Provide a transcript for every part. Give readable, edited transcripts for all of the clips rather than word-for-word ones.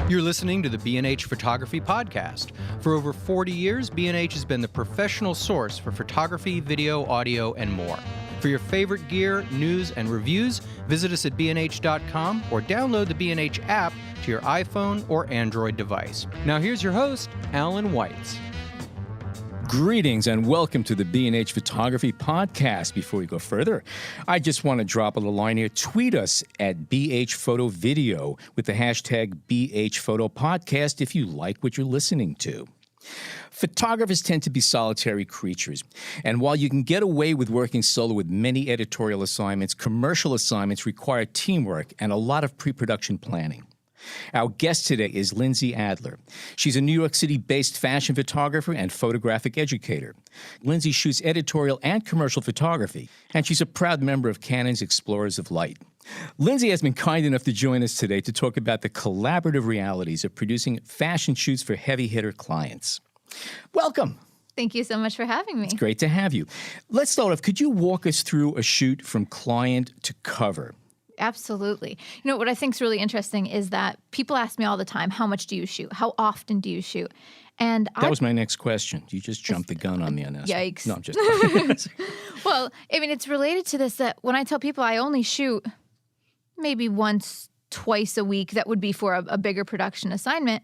You're listening to the B&H Photography Podcast. For over 40 years, B&H has been the professional source for photography, video, audio, and more. For your favorite gear, news, and reviews, visit us at bnh.com or download the B&H app to your iPhone or Android device. Now here's your host, Alan Weitz. Greetings and welcome to the B&H Photography Podcast. Before we go further, I just want to drop a little line here. Tweet us at BH Photo Video with the hashtag BH Photo Podcast if you like what you're listening to. Photographers tend to be solitary creatures, and while you can get away with working solo with many editorial assignments, commercial assignments require teamwork and a lot of pre-production planning. Our guest today is Lindsay Adler. She's a New York City-based fashion photographer and photographic educator. Lindsay shoots editorial and commercial photography, and she's a proud member of Canon's Explorers of Light. Lindsay has been kind enough to join us today to talk about the collaborative realities of producing fashion shoots for heavy-hitter clients. Welcome. Thank you so much for having me. It's great to have you. Let's start off. Could you walk us through a shoot from client to cover? Absolutely. You know, what I think is really interesting is that people ask me all the time, how much do you shoot? How often do you shoot? And that was my next question. You just jumped the gun on me on that. Yikes. No, I'm just Well, I mean, it's related to this that when I tell people I only shoot maybe once, twice a week, that would be for a bigger production assignment,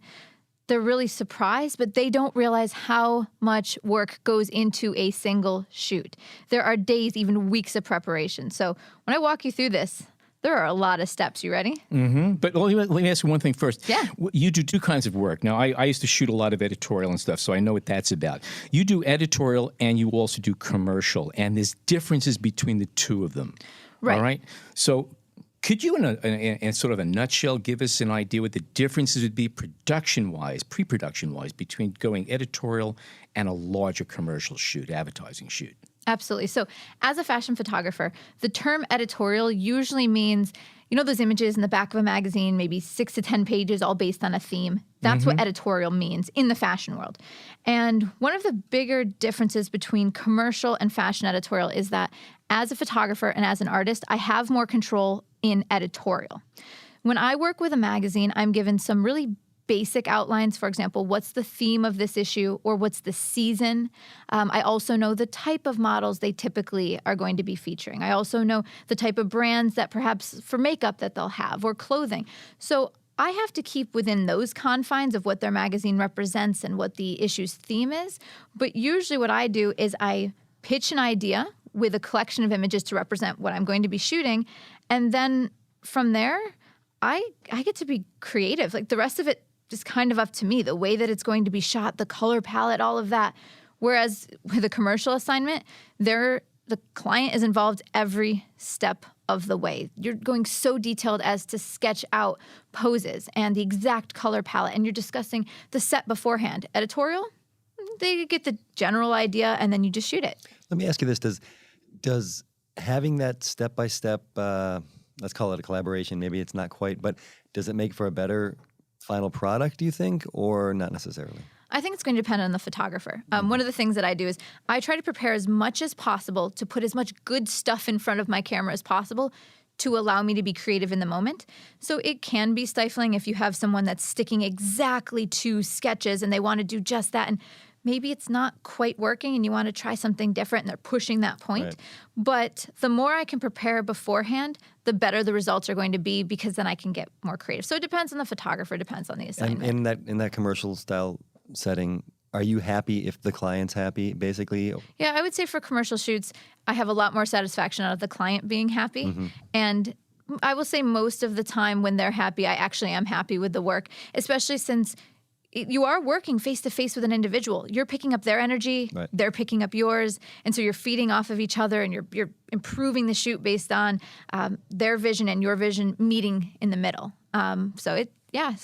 they're really surprised, but they don't realize how much work goes into a single shoot. There are days, even weeks of preparation. So when I walk you through this, there are a lot of steps. You ready? Mm-hmm. But let me ask you one thing first. Yeah. You do two kinds of work. Now, I used to shoot a lot of editorial and stuff, so I know what that's about. You do editorial and you also do commercial, and there's differences between the two of them. Right. All right? So could you, in sort of a nutshell, give us an idea what the differences would be production-wise, pre-production-wise, between going editorial and a larger commercial shoot, advertising shoot? Absolutely. So as a fashion photographer, the term editorial usually means, you know, those images in the back of a magazine, maybe 6 to 10 pages, all based on a theme. That's what editorial means in the fashion world. And one of the bigger differences between commercial and fashion editorial is that as a photographer and as an artist, I have more control in editorial. When I work with a magazine, I'm given some really basic outlines. For example, what's the theme of this issue or what's the season? I also know the type of models they typically are going to be featuring. I also know the type of brands that perhaps for makeup that they'll have or clothing. So I have to keep within those confines of what their magazine represents and what the issue's theme is. But usually what I do is I pitch an idea with a collection of images to represent what I'm going to be shooting. And then from there, I get to be creative. Like the rest of it is kind of up to me, the way that it's going to be shot, the color palette, all of that. Whereas with a commercial assignment, the client is involved every step of the way. You're going so detailed as to sketch out poses and the exact color palette, and you're discussing the set beforehand. Editorial, they get the general idea, and then you just shoot it. Let me ask you this. Does having that step-by-step, let's call it a collaboration, maybe it's not quite, but does it make for a better final product, do you think, or not necessarily? I think it's going to depend on the photographer. One of the things that I do is I try to prepare as much as possible to put as much good stuff in front of my camera as possible to allow me to be creative in the moment. So it can be stifling if you have someone that's sticking exactly to sketches and they want to do just that, and maybe it's not quite working and you want to try something different and they're pushing that point. Right. But the more I can prepare beforehand, the better the results are going to be because then I can get more creative. So it depends on the photographer, depends on the assignment. And in that commercial style setting, are you happy if the client's happy, basically? Yeah, I would say for commercial shoots, I have a lot more satisfaction out of the client being happy. Mm-hmm. And I will say most of the time when they're happy, I actually am happy with the work, especially since you are working face-to-face with an individual. You're picking up their energy, right. They're picking up yours, and so you're feeding off of each other, and you're improving the shoot based on their vision and your vision meeting in the middle. So I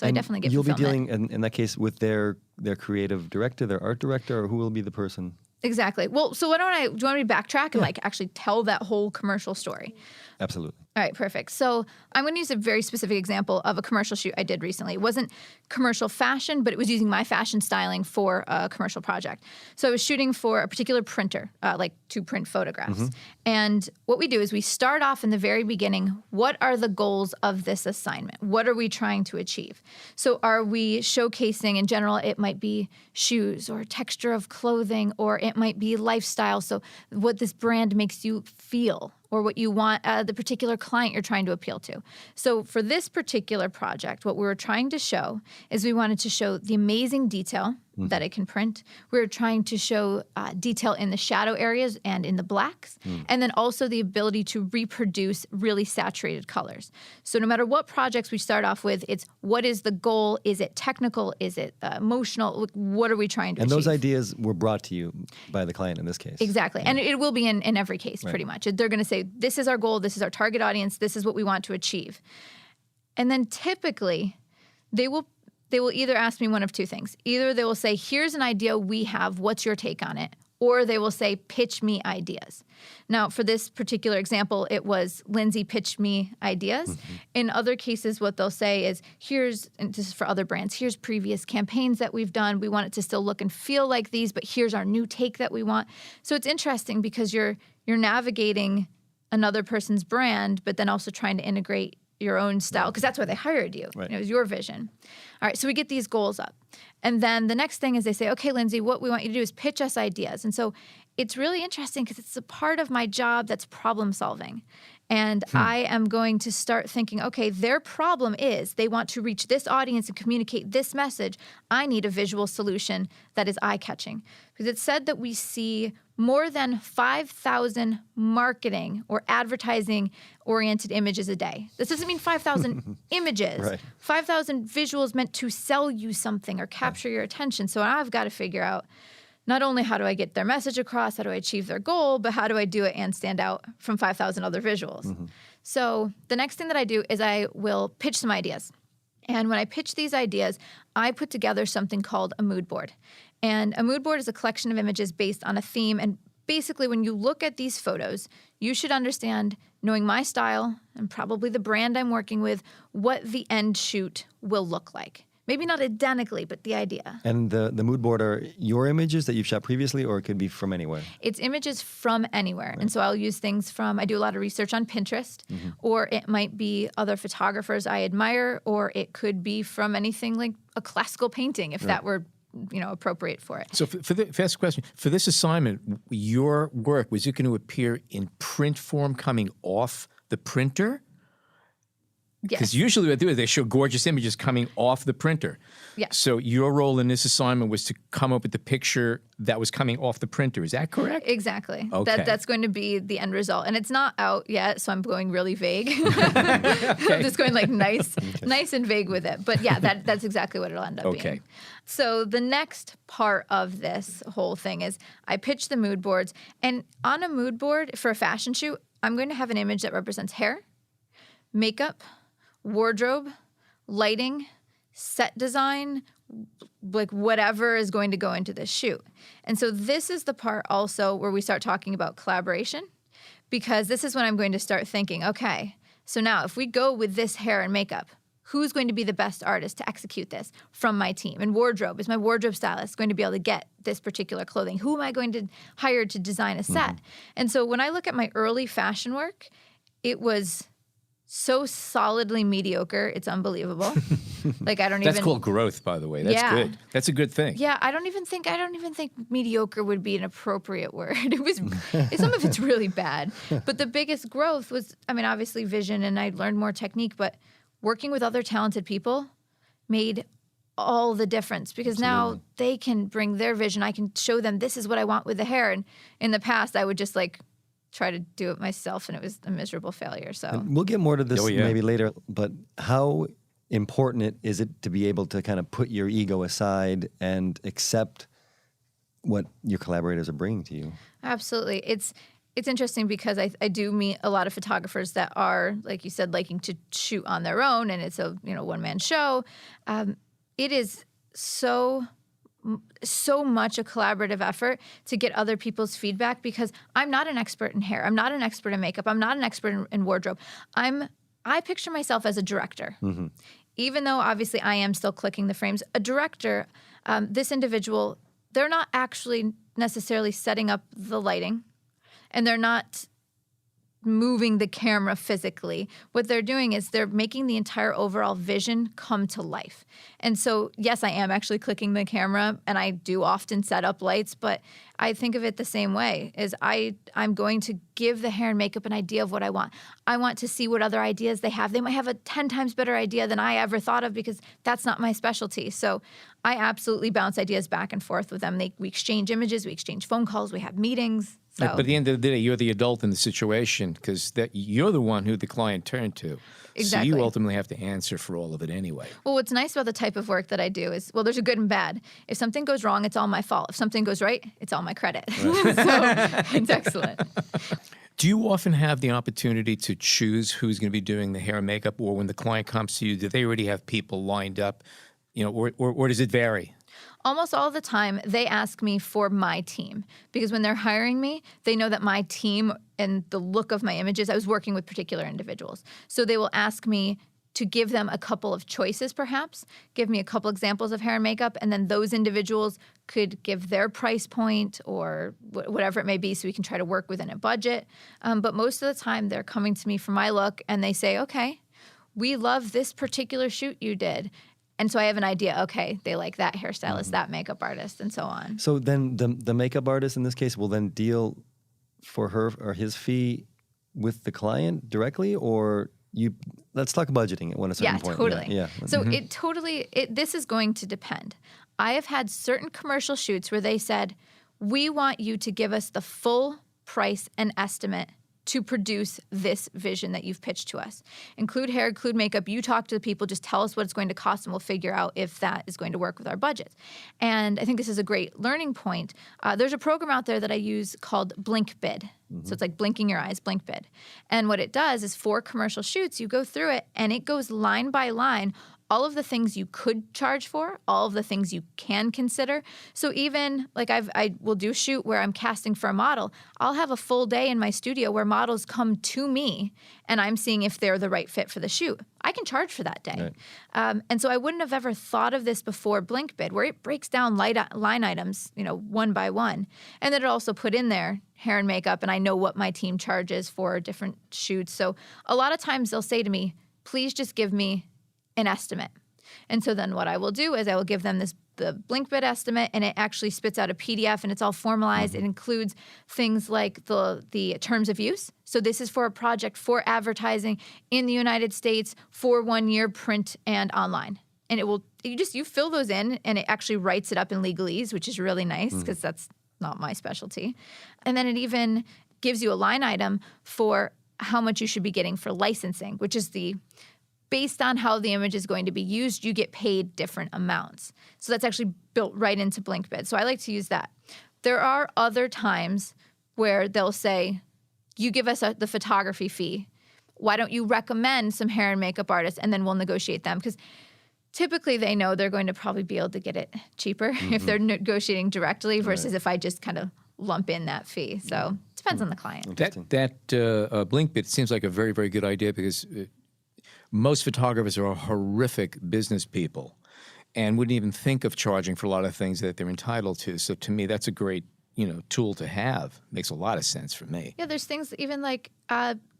definitely get you'll be fulfillment. dealing, in that case, with their creative director, their art director, or who will be the person? Exactly. Well, so do you want me to backtrack and actually tell that whole commercial story? Absolutely. All right, perfect. So I'm going to use a very specific example of a commercial shoot I did recently. It wasn't commercial fashion, but it was using my fashion styling for a commercial project. So I was shooting for a particular printer, like to print photographs. And what we do is we start off in the very beginning. What are the goals of this assignment? What are we trying to achieve? So are we showcasing, in general, it might be shoes or texture of clothing, or it might be lifestyle. So what this brand makes you feel, or what you want the particular client you're trying to appeal to. So for this particular project, what we were trying to show is we wanted to show the amazing detail that it can print. We were trying to show detail in the shadow areas and in the blacks, and then also the ability to reproduce really saturated colors. So no matter what projects we start off with, it's what is the goal? Is it technical? Is it emotional? What are we trying to achieve? And those ideas were brought to you by the client in this case. Exactly. And it will be in every case, pretty much. They're going to say, this is our goal, this is our target audience, this is what we want to achieve. And then typically, they will either ask me one of two things. Either they will say, here's an idea we have, what's your take on it? Or they will say, pitch me ideas. Now, for this particular example, it was Lindsay pitched me ideas. In other cases, what they'll say is, and this is for other brands, here's previous campaigns that we've done. We want it to still look and feel like these, but here's our new take that we want. So it's interesting because you're navigating another person's brand, but then also trying to integrate your own style, because that's why they hired you. Right. It was your vision. All right, so we get these goals up. And then the next thing is they say, okay, Lindsay, what we want you to do is pitch us ideas. And so it's really interesting because it's a part of my job that's problem solving. And I am going to start thinking, okay, their problem is they want to reach this audience and communicate this message. I need a visual solution that is eye-catching. Because it's said that we see more than 5,000 marketing or advertising-oriented images a day. This doesn't mean 5,000 images. Right. 5,000 visuals meant to sell you something or capture your attention. So I've got to figure out not only how do I get their message across, how do I achieve their goal, but how do I do it and stand out from 5,000 other visuals? So the next thing that I do is I will pitch some ideas. And when I pitch these ideas, I put together something called a mood board. And a mood board is a collection of images based on a theme. And basically, when you look at these photos, you should understand, knowing my style and probably the brand I'm working with, what the end shoot will look like. Maybe not identically, but the idea. And the mood board are your images that you've shot previously, or it could be from anywhere? It's images from anywhere. Right. And so I'll use things I do a lot of research on Pinterest, or it might be other photographers I admire, or it could be from anything like a classical painting, if that were appropriate for it. So for the question, for this assignment, your work, was it going to appear in print form coming off the printer? Yes. Because usually what they do is they show gorgeous images coming off the printer. Yes. So your role in this assignment was to come up with the picture that was coming off the printer. Is that correct? Exactly. Okay. That's going to be the end result. And it's not out yet, so I'm going really vague. I'm just going like nice and vague with it. But yeah, that's exactly what it'll end up being. So the next part of this whole thing is I pitch the mood boards. And on a mood board for a fashion shoot, I'm going to have an image that represents hair, makeup, wardrobe, lighting, set design, like whatever is going to go into this shoot. And so this is the part also where we start talking about collaboration, because this is when I'm going to start thinking, okay, so now if we go with this hair and makeup, who's going to be the best artist to execute this from my team? And wardrobe, is my wardrobe stylist going to be able to get this particular clothing? Who am I going to hire to design a set? And so when I look at my early fashion work, it was so solidly mediocre, it's unbelievable. Like That's called growth, by the way. That's good. That's a good thing. Yeah, I don't even think mediocre would be an appropriate word. It was some of it's really bad. But the biggest growth was, obviously vision, and I learned more technique, but working with other talented people made all the difference, because now they can bring their vision. I can show them, this is what I want with the hair. And in the past, I would just try to do it myself, and it was a miserable failure. So and we'll get more to this maybe later, but how important is it to be able to kind of put your ego aside and accept what your collaborators are bringing to you? Absolutely. It's interesting because I do meet a lot of photographers that are, like you said, liking to shoot on their own, and it's a one-man show. It is so so much a collaborative effort to get other people's feedback, because I'm not an expert in hair. I'm not an expert in makeup. I'm not an expert in wardrobe. I picture myself as a director. Even though obviously I am still clicking the frames, a director, this individual, they're not actually necessarily setting up the lighting, and they're not moving the camera physically. What they're doing is they're making the entire overall vision come to life. And so, yes, I am actually clicking the camera, and I do often set up lights, but I think of it the same way, is I'm going to give the hair and makeup an idea of what I want. I want to see what other ideas they have. They might have a 10 times better idea than I ever thought of, because that's not my specialty. So I absolutely bounce ideas back and forth with them. We exchange images, we exchange phone calls, we have meetings. So. But at the end of the day, you're the adult in the situation, because you're the one who the client turned to. Exactly. So you ultimately have to answer for all of it anyway. Well, what's nice about the type of work that I do is, well, there's a good and bad. If something goes wrong, it's all my fault. If something goes right, it's all my credit. Right. So it's excellent. Do you often have the opportunity to choose who's going to be doing the hair and makeup, or when the client comes to you, do they already have people lined up, or does it vary? Almost all the time, they ask me for my team, because when they're hiring me, they know that my team and the look of my images, I was working with particular individuals. So they will ask me to give them a couple of choices, perhaps, give me a couple examples of hair and makeup, and then those individuals could give their price point or whatever it may be, so we can try to work within a budget. But most of the time, they're coming to me for my look, and they say, okay, we love this particular shoot you did. And so I have an idea, okay, they like that hairstylist, that makeup artist, and so on. So then the makeup artist in this case will then deal for her or his fee with the client directly, or let's talk budgeting at one certain point. Totally. Yeah. So this is going to depend. I have had certain commercial shoots where they said, we want you to give us the full price and estimate to produce this vision that you've pitched to us. Include hair, include makeup. You talk to the people, just tell us what it's going to cost, and we'll figure out if that is going to work with our budget. And I think this is a great learning point. There's a program out there that I use called BlinkBid. So it's like blinking your eyes, BlinkBid. And what it does is, for commercial shoots, you go through it, and it goes line by line, all of the things you could charge for, all of the things you can consider. So even like I will do a shoot where I'm casting for a model. I'll have a full day in my studio where models come to me, and I'm seeing if they're the right fit for the shoot. I can charge for that day. Right. And so I wouldn't have ever thought of this before BlinkBid, where it breaks down line items, one by one. And then it also put in there hair and makeup, and I know what my team charges for different shoots. So a lot of times they'll say to me, please just give me an estimate. And so then what I will do is I will give them the BlinkBid estimate, and it actually spits out a PDF, and it's all formalized. It includes things like the terms of use. So this is for a project for advertising in the United States for 1 year, print and online. And you fill those in, and it actually writes it up in legalese, which is really nice, because that's not my specialty. And then it even gives you a line item for how much you should be getting for licensing, which is based on how the image is going to be used, you get paid different amounts. So that's actually built right into BlinkBid. So I like to use that. There are other times where they'll say, you give us the photography fee. Why don't you recommend some hair and makeup artists, and then we'll negotiate them? Because typically they know they're going to probably be able to get it cheaper if they're negotiating directly versus if I just kind of lump in that fee. So it depends on the client. That BlinkBid seems like a very, very good idea, because most photographers are horrific business people and wouldn't even think of charging for a lot of things that they're entitled to. So to me, that's a great tool to have. Makes a lot of sense for me. Yeah, there's things even like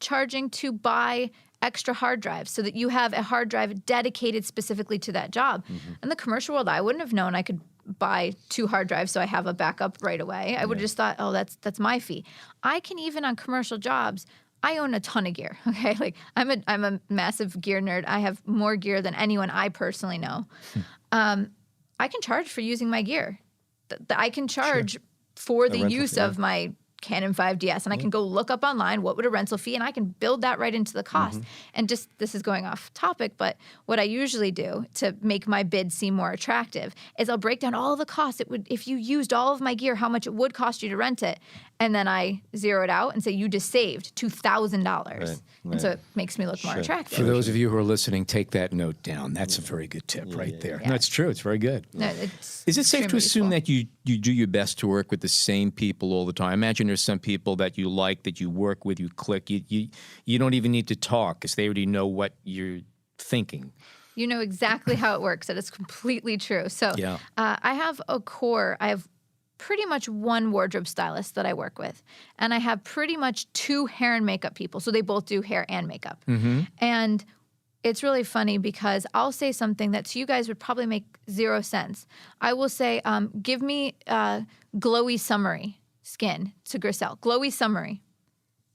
charging to buy extra hard drives so that you have a hard drive dedicated specifically to that job. In the commercial world, I wouldn't have known I could buy 2 hard drives so I have a backup right away. I would have just thought, oh, that's my fee. I can even on commercial jobs, I own a ton of gear, okay? Like I'm a massive gear nerd. I have more gear than anyone I personally know. I can charge for using my gear. I can charge for the use of my Canon 5DS, and I can go look up online what would a rental fee, and I can build that right into the cost. And just, this is going off topic, but what I usually do to make my bid seem more attractive is I'll break down all the costs. It would, if you used all of my gear, how much it would cost you to rent it, and then I zero it out and say you just saved $2,000, and so it makes me look more attractive. For those of you who are listening, take that note down. That's a very good tip right there. Yeah. That's true. It's very good. No, it's Is it safe to extremely assume useful. that you do your best to work with the same people all the time? Imagine there's some people that you like, that you work with, you click, you don't even need to talk because they already know what you're thinking. You know exactly how it works. That is completely true. So I have a core. I have pretty much one wardrobe stylist that I work with. And I have pretty much 2 hair and makeup people. So they both do hair and makeup. And it's really funny because I'll say something that to you guys would probably make 0 sense. I will say, give me glowy summery skin to Griselle. Glowy summery.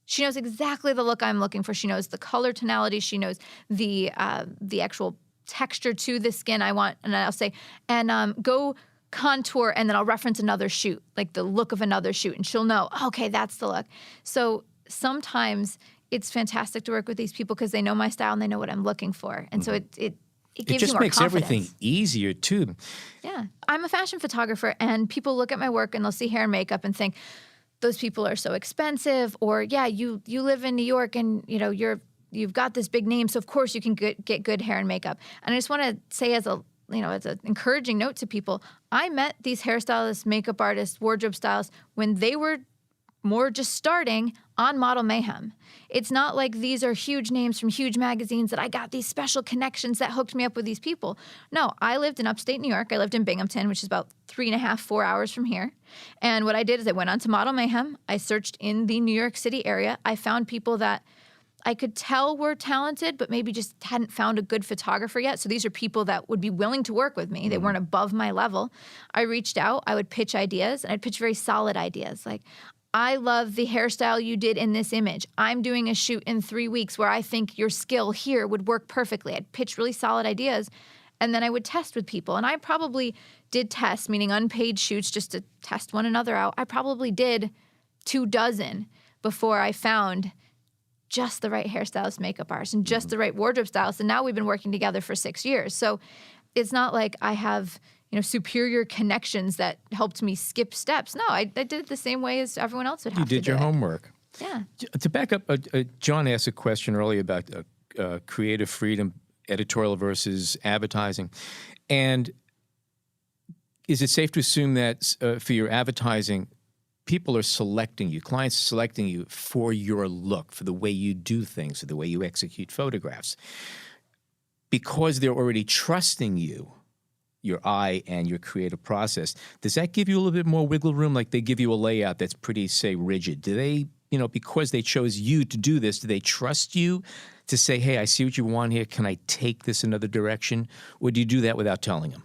She knows exactly the look I'm looking for. She knows the color tonality. She knows the actual texture to the skin I want. And I'll say, and go contour, and then I'll reference another shoot, like the look of another shoot, and she'll know, okay, that's the look. So sometimes it's fantastic to work with these people because they know my style and they know what I'm looking for. And so it gives It you just more makes confidence. everything easier, too. Yeah. I'm a fashion photographer, and people look at my work and they'll see hair and makeup and think, those people are so expensive, or yeah, you live in New York and you've got this big name, so of course you can get good hair and makeup. And I just want to say as an encouraging note to people, I met these hairstylists, makeup artists, wardrobe stylists when they were more just starting on Model Mayhem. It's not like these are huge names from huge magazines that I got these special connections that hooked me up with these people. No, I lived in upstate New York. I lived in Binghamton, which is about 3.5, 4 hours from here. And what I did is I went onto Model Mayhem. I searched in the New York City area. I found people that I could tell were talented, but maybe just hadn't found a good photographer yet. So these are people that would be willing to work with me. They weren't above my level. I reached out. I would pitch ideas, and I'd pitch very solid ideas. Like, I love the hairstyle you did in this image. I'm doing a shoot in 3 weeks where I think your skill here would work perfectly. I'd pitch really solid ideas, and then I would test with people. And I probably did tests, meaning unpaid shoots just to test one another out. I probably did 24 before I found just the right hairstylist, makeup artist, and just the right wardrobe stylist. And now we've been working together for 6 years. So it's not like I have superior connections that helped me skip steps. No, I did it the same way as everyone else would have to do. You did your homework. Yeah. To back up, John asked a question earlier about creative freedom, editorial versus advertising. And is it safe to assume that for your advertising, people are selecting you, clients are selecting you for your look, for the way you do things, for the way you execute photographs? Because they're already trusting you, your eye and your creative process, does that give you a little bit more wiggle room? Like they give you a layout that's pretty, say, rigid. Do they, because they chose you to do this, do they trust you to say, hey, I see what you want here. Can I take this another direction? Or do you do that without telling them?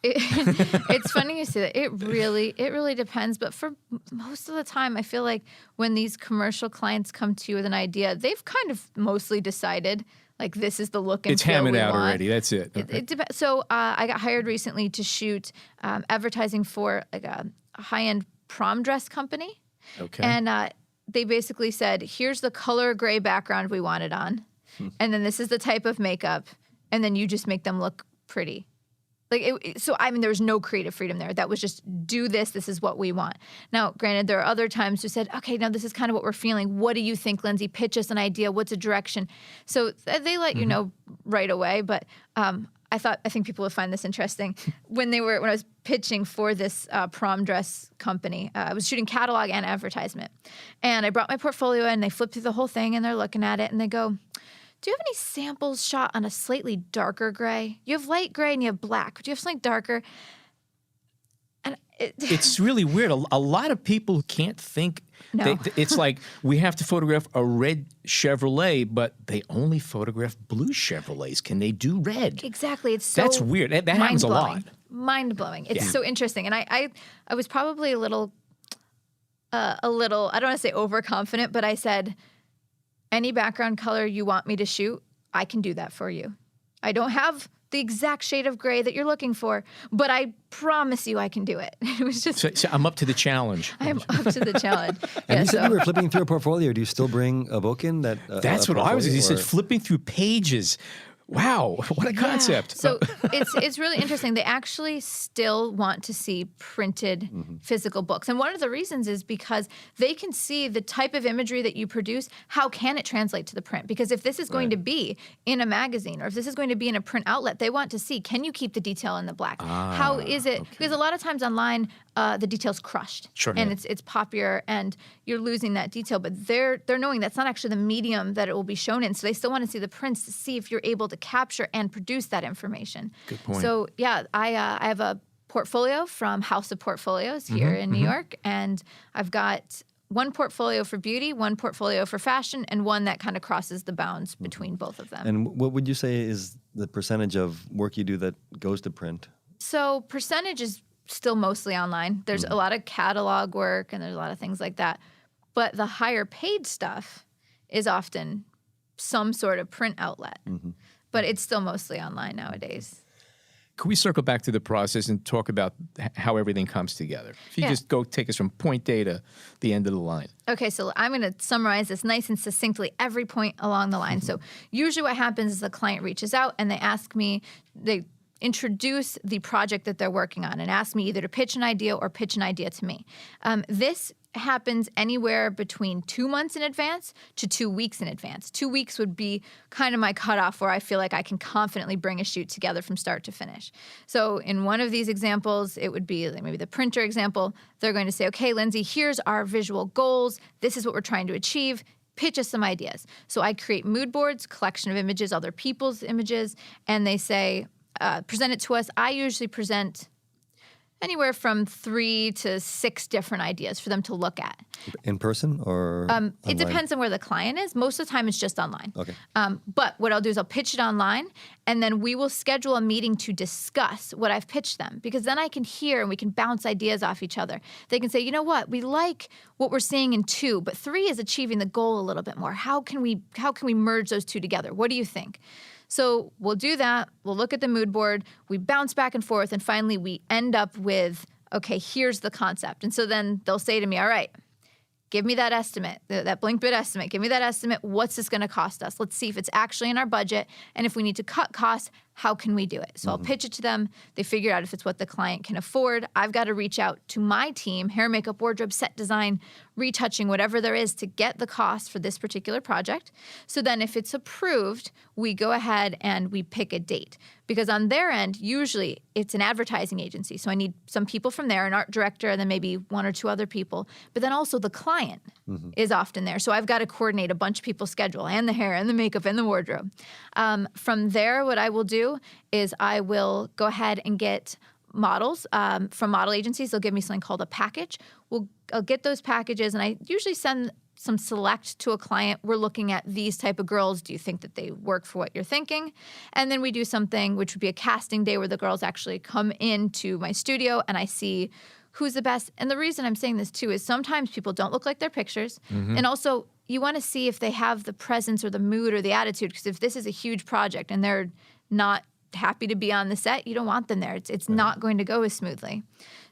It's funny you say that. It really depends. But for most of the time, I feel like when these commercial clients come to you with an idea, they've kind of mostly decided, like, this is the look and it's feel hammered we out want. already. That's it. It depends. So I got hired recently to shoot advertising for like a high-end prom dress company. Okay. And they basically said, here's the color gray background we want it on. And then this is the type of makeup. And then you just make them look pretty. So there was no creative freedom there. That was just, do this. This is what we want. Now, granted, there are other times who said, okay, now this is kind of what we're feeling. What do you think, Lindsay? Pitch us an idea. What's a direction? So they let you know right away. But I think people would find this interesting. When I was pitching for this prom dress company, I was shooting catalog and advertisement. And I brought my portfolio in, and they flipped through the whole thing, and they're looking at it, and they go, do you have any samples shot on a slightly darker gray? You have light gray and you have black. Do you have something darker? And it's really weird. A lot of people can't think. No. It's like we have to photograph a red Chevrolet, but they only photograph blue Chevrolets. Can they do red? Exactly. It's so That's weird. That happens a lot. Mind-blowing. It's so interesting. And I was probably a little, I don't want to say overconfident, but I said, any background color you want me to shoot, I can do that for you. I don't have the exact shade of gray that you're looking for, but I promise you I can do it. It was just... So I'm up to the challenge. I'm up to the challenge. And you said you were flipping through a portfolio. Do you still bring a book in? That's what I was. He said flipping through pages. Wow, what a concept. So it's really interesting. They actually still want to see printed physical books. And one of the reasons is because they can see the type of imagery that you produce, how can it translate to the print? Because if this is going to be in a magazine or if this is going to be in a print outlet, they want to see, can you keep the detail in the black? How is it? Okay. Because a lot of times online, the detail's crushed. Sure. And it's poppier and you're losing that detail. But they're knowing that's not actually the medium that it will be shown in. So they still want to see the prints to see if you're able to capture and produce that information. Good point. So yeah, I have a portfolio from House of Portfolios here in New York, and I've got one portfolio for beauty, one portfolio for fashion, and one that kind of crosses the bounds between both of them. And what would you say is the percentage of work you do that goes to print? So percentage is still mostly online. There's a lot of catalog work and there's a lot of things like that. But the higher paid stuff is often some sort of print outlet. But it's still mostly online nowadays. Could we circle back to the process and talk about how everything comes together? If you just go take us from point A to the end of the line. Okay, so I'm going to summarize this nice and succinctly, every point along the line. So usually what happens is the client reaches out and they ask me, they introduce the project that they're working on and ask me either to pitch an idea or pitch an idea to me. This happens anywhere between 2 months in advance to 2 weeks in advance. 2 weeks would be kind of my cutoff where I feel like I can confidently bring a shoot together from start to finish. So in one of these examples, it would be like maybe the printer example. They're going to say, okay, Lindsay, here's our visual goals. This is what we're trying to achieve. Pitch us some ideas. So I create mood boards, collection of images, other people's images, and they say, present it to us. I usually present anywhere from 3 to 6 different ideas for them to look at. In person or It depends on where the client is. Most of the time it's just online. Okay. But what I'll do is I'll pitch it online, and then we will schedule a meeting to discuss what I've pitched them, because then I can hear and we can bounce ideas off each other. They can say, you know what, we like what we're seeing in 2, but 3 is achieving the goal a little bit more. How can we merge those 2 together? What do you think? So we'll do that. We'll look at the mood board. We bounce back and forth. And finally, we end up with, okay, here's the concept. And so then they'll say to me, all right, give me that estimate, that blink bid estimate. Give me that estimate. What's this going to cost us? Let's see if it's actually in our budget. And if we need to cut costs, how can we do it? So I'll pitch it to them. They figure out if it's what the client can afford. I've got to reach out to my team, hair, makeup, wardrobe, set design, retouching, whatever there is to get the cost for this particular project. So then if it's approved, we go ahead and we pick a date. Because on their end, usually it's an advertising agency. So I need some people from there, an art director, and then maybe 1 or 2 other people. But then also the client is often there. So I've got to coordinate a bunch of people's schedule and the hair and the makeup and the wardrobe. From there, what I will do is I will go ahead and get models from model agencies. They'll give me something called a package. I'll get those packages, and I usually send some select to a client. We're looking at these type of girls. Do you think that they work for what you're thinking? And then we do something which would be a casting day where the girls actually come into my studio and I see who's the best. And the reason I'm saying this too is sometimes people don't look like their pictures. And also you want to see if they have the presence or the mood or the attitude, because if this is a huge project and they're not happy to be on the set, you don't want them there. It's not going to go as smoothly.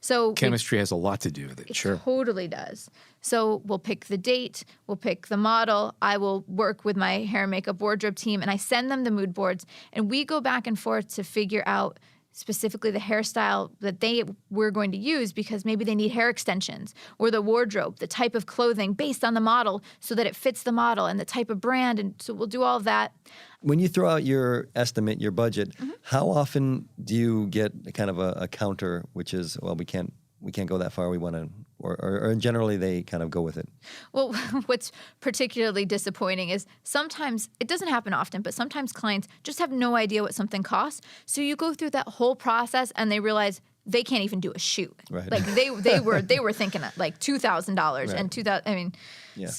So chemistry has a lot to do with it. Sure. It totally does. So we'll pick the date, we'll pick the model, I will work with my hair and makeup wardrobe team, and I send them the mood boards, and we go back and forth to figure out specifically the hairstyle that we're going to use, because maybe they need hair extensions, or the wardrobe, the type of clothing based on the model so that it fits the model, and the type of brand, and so we'll do all of that. When you throw out your estimate, your budget, how often do you get kind of a counter, which is, well, we can't go that far, we want to, or generally they kind of go with it? Well, what's particularly disappointing is sometimes, it doesn't happen often, but sometimes clients just have no idea what something costs. So you go through that whole process and they realize they can't even do a shoot. Right. Like they were thinking like $2,000 and $2,000. I mean,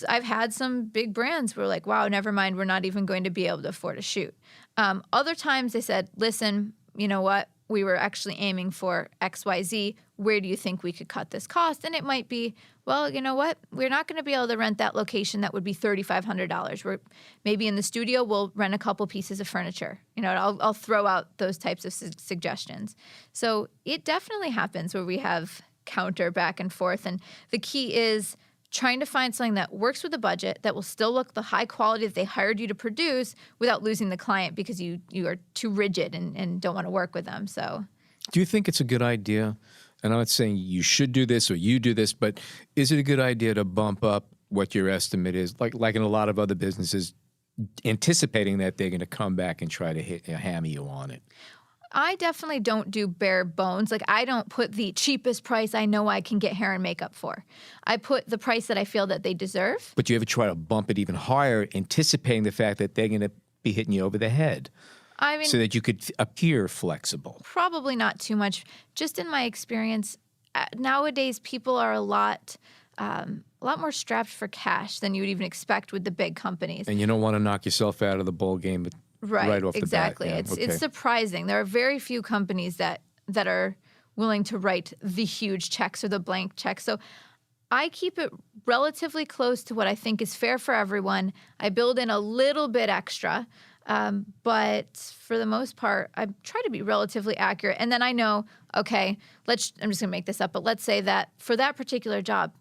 I've had some big brands where like, wow, never mind, we're not even going to be able to afford a shoot. Other times they said, listen, you know what? we were actually aiming for XYZ. Where do you think we could cut this cost? And it might be, well, you know what? We're not going to be able to rent that location. That would be $3,500. We're maybe in the studio, we'll rent a couple pieces of furniture. I'll throw out those types of suggestions. So it definitely happens where we have counter back and forth. And the key is trying to find something that works with the budget, that will still look the high quality that they hired you to produce without losing the client because you are too rigid and don't want to work with them. So, do you think it's a good idea? And I'm not saying you should do this or you do this, but is it a good idea to bump up what your estimate is, like in a lot of other businesses, anticipating that they're going to come back and try to hammer you on it? I definitely don't do bare bones. Like, I don't put the cheapest price I know I can get hair and makeup for. I put the price that I feel that they deserve. But you ever try to bump it even higher, anticipating the fact that they're going to be hitting you over the head? I mean, so that you could appear flexible. Probably not too much. Just in my experience, nowadays people are a lot more strapped for cash than you would even expect with the big companies. And you don't want to knock yourself out of the bowl game right off exactly. the bat. Yeah, it's surprising. There are very few companies that are willing to write the huge checks or the blank checks. So I keep it relatively close to what I think is fair for everyone. I build in a little bit extra. But for the most part, I try to be relatively accurate. And then I know, okay, I'm just going to make this up, but let's say that for that particular job,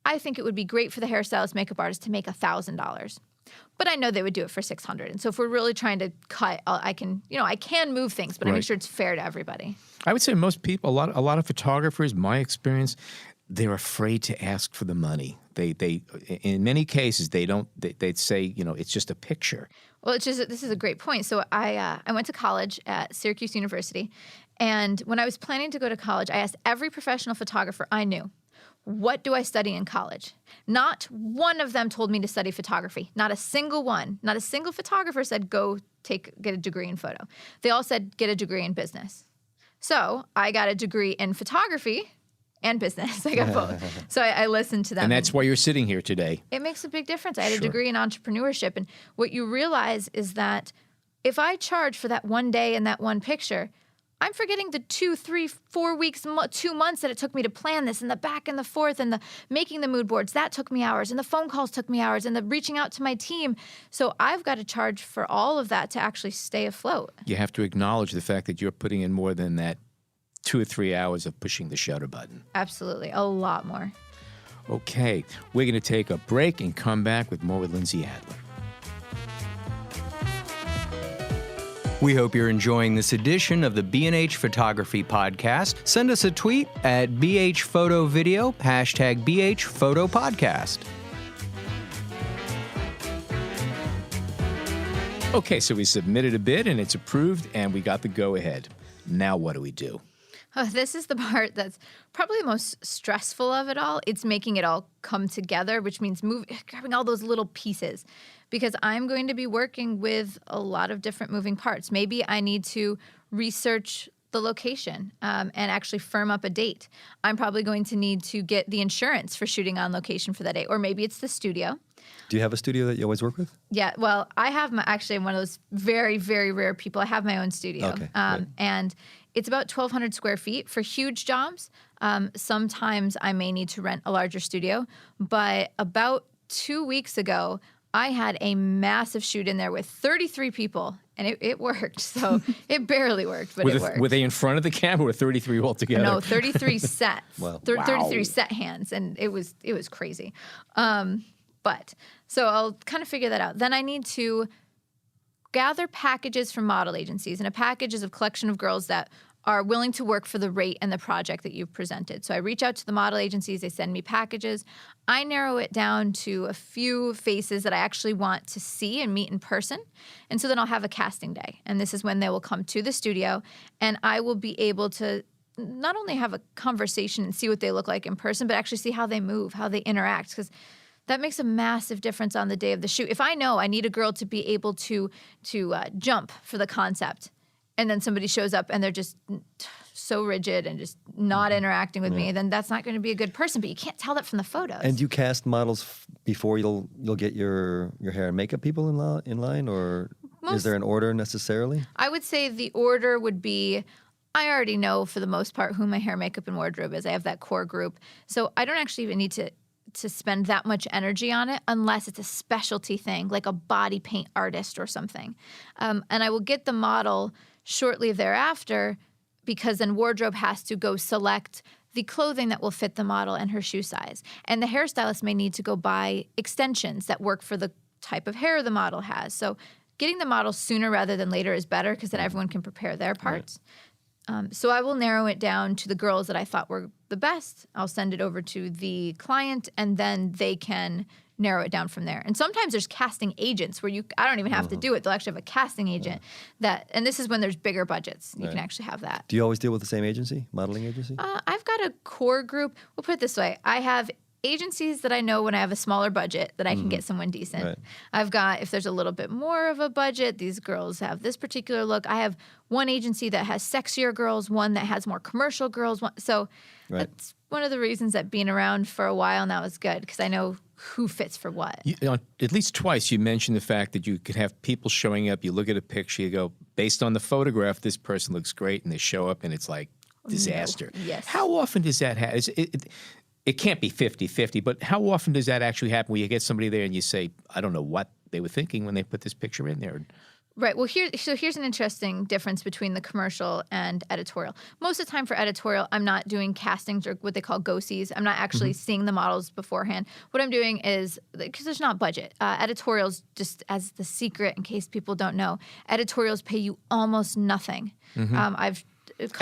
I think it would be great for the hairstylist, makeup artist to make $1,000. But I know they would do it for $600. And so if we're really trying to cut, I can move things, but I make sure it's fair to everybody. I would say most people, a lot of photographers, my experience, they're afraid to ask for the money. They in many cases they'd say, it's just a picture. Well, this is a great point. So I went to college at Syracuse University, and when I was planning to go to college, I asked every professional photographer I knew, what do I study in college? Not one of them told me to study photography. Not a single one. Not a single photographer said get a degree in photo. They all said get a degree in business. So I got a degree in photography and business. I got both. So I listened to them. And that's why you're sitting here today. It makes a big difference. I had a degree in entrepreneurship. And what you realize is that if I charge for that one day and that one picture, I'm forgetting the 2, 3, 4 weeks, 2 months that it took me to plan this, and the back and the forth, and the making the mood boards. That took me hours, and the phone calls took me hours, and the reaching out to my team. So I've got to charge for all of that to actually stay afloat. You have to acknowledge the fact that you're putting in more than that 2 or 3 hours of pushing the shutter button. Absolutely. A lot more. Okay. We're going to take a break and come back with more with Lindsay Adler. We hope you're enjoying this edition of the B&H Photography Podcast. Send us a tweet at BHPhotoVideo, #BHPhotoPodcast. Okay, so we submitted a bid and it's approved and we got the go-ahead. Now what do we do? Oh, this is the part that's probably the most stressful of it all. It's making it all come together, which means grabbing all those little pieces. Because I'm going to be working with a lot of different moving parts. Maybe I need to research the location and actually firm up a date. I'm probably going to need to get the insurance for shooting on location for that day. Or maybe it's the studio. Do you have a studio that you always work with? Yeah, well, I have I'm one of those very, very rare people. I have my own studio. Okay, and it's about 1,200 square feet for huge jobs. Sometimes I may need to rent a larger studio. But about 2 weeks ago, I had a massive shoot in there with 33 people, and it worked. So it barely worked, but it worked. Were they in front of the camera or 33 altogether? No, 33 sets. Wow. 33 set hands, and it was crazy. But so I'll kind of figure that out. Then I need to gather packages from model agencies, and a package is a collection of girls that are willing to work for the rate and the project that you've presented. So I reach out to the model agencies, they send me packages. I narrow it down to a few faces that I actually want to see and meet in person. And so then I'll have a casting day. And this is when they will come to the studio, and I will be able to not only have a conversation and see what they look like in person, but actually see how they move, how they interact, because that makes a massive difference on the day of the shoot. If I know I need a girl to be able to jump for the concept, and then somebody shows up and they're just so rigid and just not interacting with me, then that's not going to be a good person. But you can't tell that from the photos. And do you cast models before you'll get your hair and makeup people in line, or is there an order necessarily? I would say the order would be I already know for the most part who my hair, makeup, and wardrobe is. I have that core group. So I don't actually even need to spend that much energy on it unless it's a specialty thing, like a body paint artist or something. And I will get the model shortly thereafter because then wardrobe has to go select the clothing that will fit the model and her shoe size. And the hairstylist may need to go buy extensions that work for the type of hair the model has. So getting the model sooner rather than later is better because then everyone can prepare their parts. So I will narrow it down to the girls that I thought were the best. I'll send it over to the client, and then they can narrow it down from there. And sometimes there's casting agents where I don't even have to do it. They'll actually have a casting agent and this is when there's bigger budgets. You can actually have that. Do you always deal with the same agency, modeling agency? I've got a core group. We'll put it this way. I have agencies that I know when I have a smaller budget that I can get someone decent. Right. I've got, if there's a little bit more of a budget, these girls have this particular look. I have one agency that has sexier girls, one that has more commercial girls. So that's one of the reasons that being around for a while now is good because I know who fits for what. At least twice you mentioned the fact that you could have people showing up, you look at a picture, you go, based on the photograph, this person looks great, and they show up and it's like disaster. No. Yes. How often does that happen? It can't be 50-50, but how often does that actually happen where you get somebody there and you say, I don't know what they were thinking when they put this picture in there? Right. Well, here's an interesting difference between the commercial and editorial. Most of the time for editorial, I'm not doing castings or what they call go-sees. I'm not actually seeing the models beforehand. What I'm doing is, because there's not budget, editorials, just as the secret in case people don't know, editorials pay you almost nothing.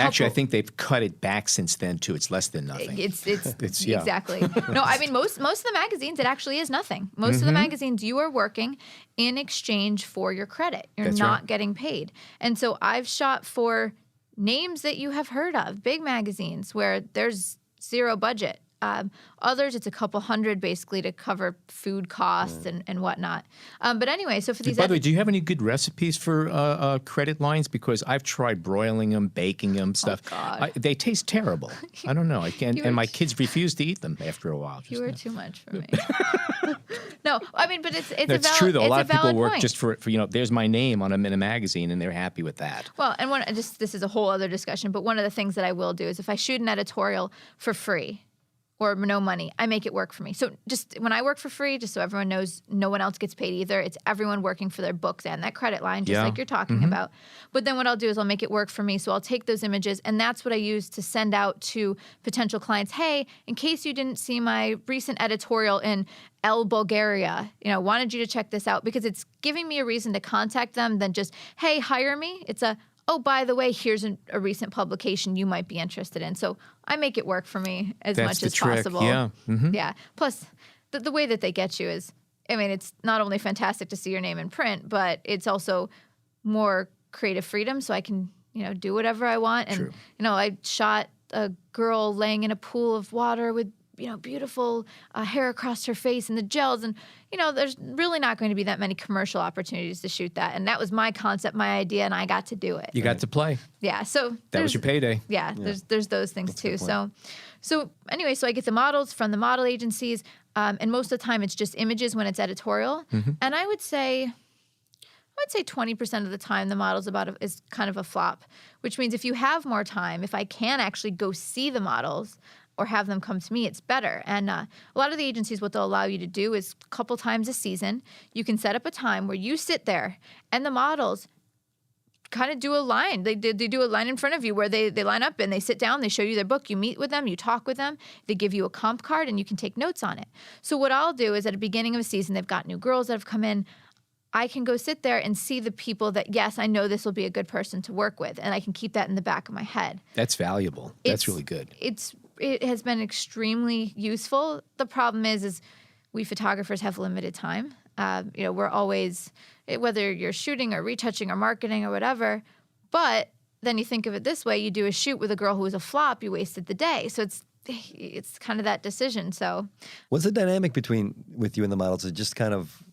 Actually, I think they've cut it back since then too. It's less than nothing. It's exactly. No, I mean most of the magazines it actually is nothing. Most of the magazines you are working in exchange for your credit. You're not getting paid. And so I've shot for names that you have heard of, big magazines where there's zero budget. Others, it's a couple hundred basically to cover food costs and whatnot. But anyway, so for these... By the way, do you have any good recipes for credit lines? Because I've tried broiling them, baking them, stuff. Oh, God. They taste terrible. I don't know. I can't, and my kids refuse to eat them after a while. You were too much for me. No, I mean, but it's That's true, though. A lot of people work just for there's my name on them in a magazine, and they're happy with that. Well, and this is a whole other discussion, but one of the things that I will do is if I shoot an editorial for free, or no money, I make it work for me. So just when I work for free, just so everyone knows, no one else gets paid either. It's everyone working for their books and that credit line, just like you're talking about. But then what I'll do is I'll make it work for me. So I'll take those images, and that's what I use to send out to potential clients. Hey, in case you didn't see my recent editorial in Bulgaria, wanted you to check this out, because it's giving me a reason to contact them than just, hey, hire me. It's oh, by the way, here's a recent publication you might be interested in. So I make it work for me as much as possible. Yeah. Yeah. Plus, the way that they get you is, I mean, it's not only fantastic to see your name in print, but it's also more creative freedom. So I can, do whatever I want. And, I shot a girl laying in a pool of water with, beautiful hair across her face and the gels. And, there's really not going to be that many commercial opportunities to shoot that. And that was my concept, my idea, and I got to do it. You got to play. Yeah. So that was your payday. Yeah. There's those things too. So anyway, so I get the models from the model agencies. And most of the time it's just images when it's editorial. And I would say 20% of the time the model's is kind of a flop, which means if you have more time, if I can actually go see the models or have them come to me, it's better. And a lot of the agencies, what they'll allow you to do is a couple times a season, you can set up a time where you sit there and the models kind of do a line. They do a line in front of you where they line up and they sit down, they show you their book, you meet with them, you talk with them, they give you a comp card and you can take notes on it. So what I'll do is at the beginning of a season, they've got new girls that have come in, I can go sit there and see the people that, yes, I know this will be a good person to work with, and I can keep that in the back of my head. That's valuable. That's really good. It has been extremely useful. The problem is we photographers have limited time. We're always, whether you're shooting or retouching or marketing or whatever, but then you think of it this way, you do a shoot with a girl who was a flop, you wasted the day. So it's kind of that decision. So what's the dynamic with you and the models? Is it just kind of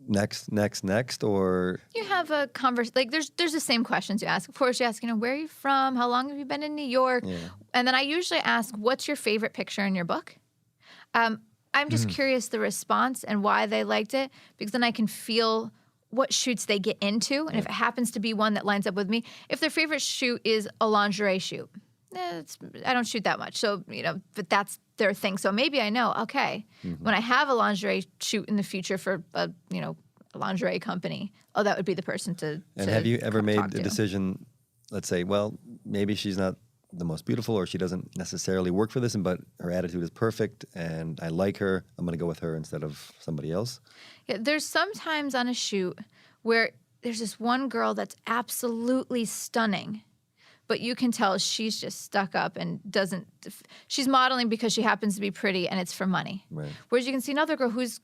next, or you have a conversation? Like there's the same questions you ask. Of course, you ask, where are you from? How long have you been in New York? Yeah. And then I usually ask, what's your favorite picture in your book? I'm just curious the response and why they liked it, because then I can feel what shoots they get into, and if it happens to be one that lines up with me. If their favorite shoot is a lingerie shoot, I don't shoot that much. So, but that's their thing. So maybe I know, okay, when I have a lingerie shoot in the future for a lingerie company, that would be the person to And have you ever made a to. decision, let's say, well, maybe she's not the most beautiful or she doesn't necessarily work for this, but her attitude is perfect and I like her, I'm going to go with her instead of somebody else? Yeah, there's sometimes on a shoot where there's this one girl that's absolutely stunning, but you can tell she's just stuck up and she's modeling because she happens to be pretty and it's for money. Right. Whereas you can see another girl who's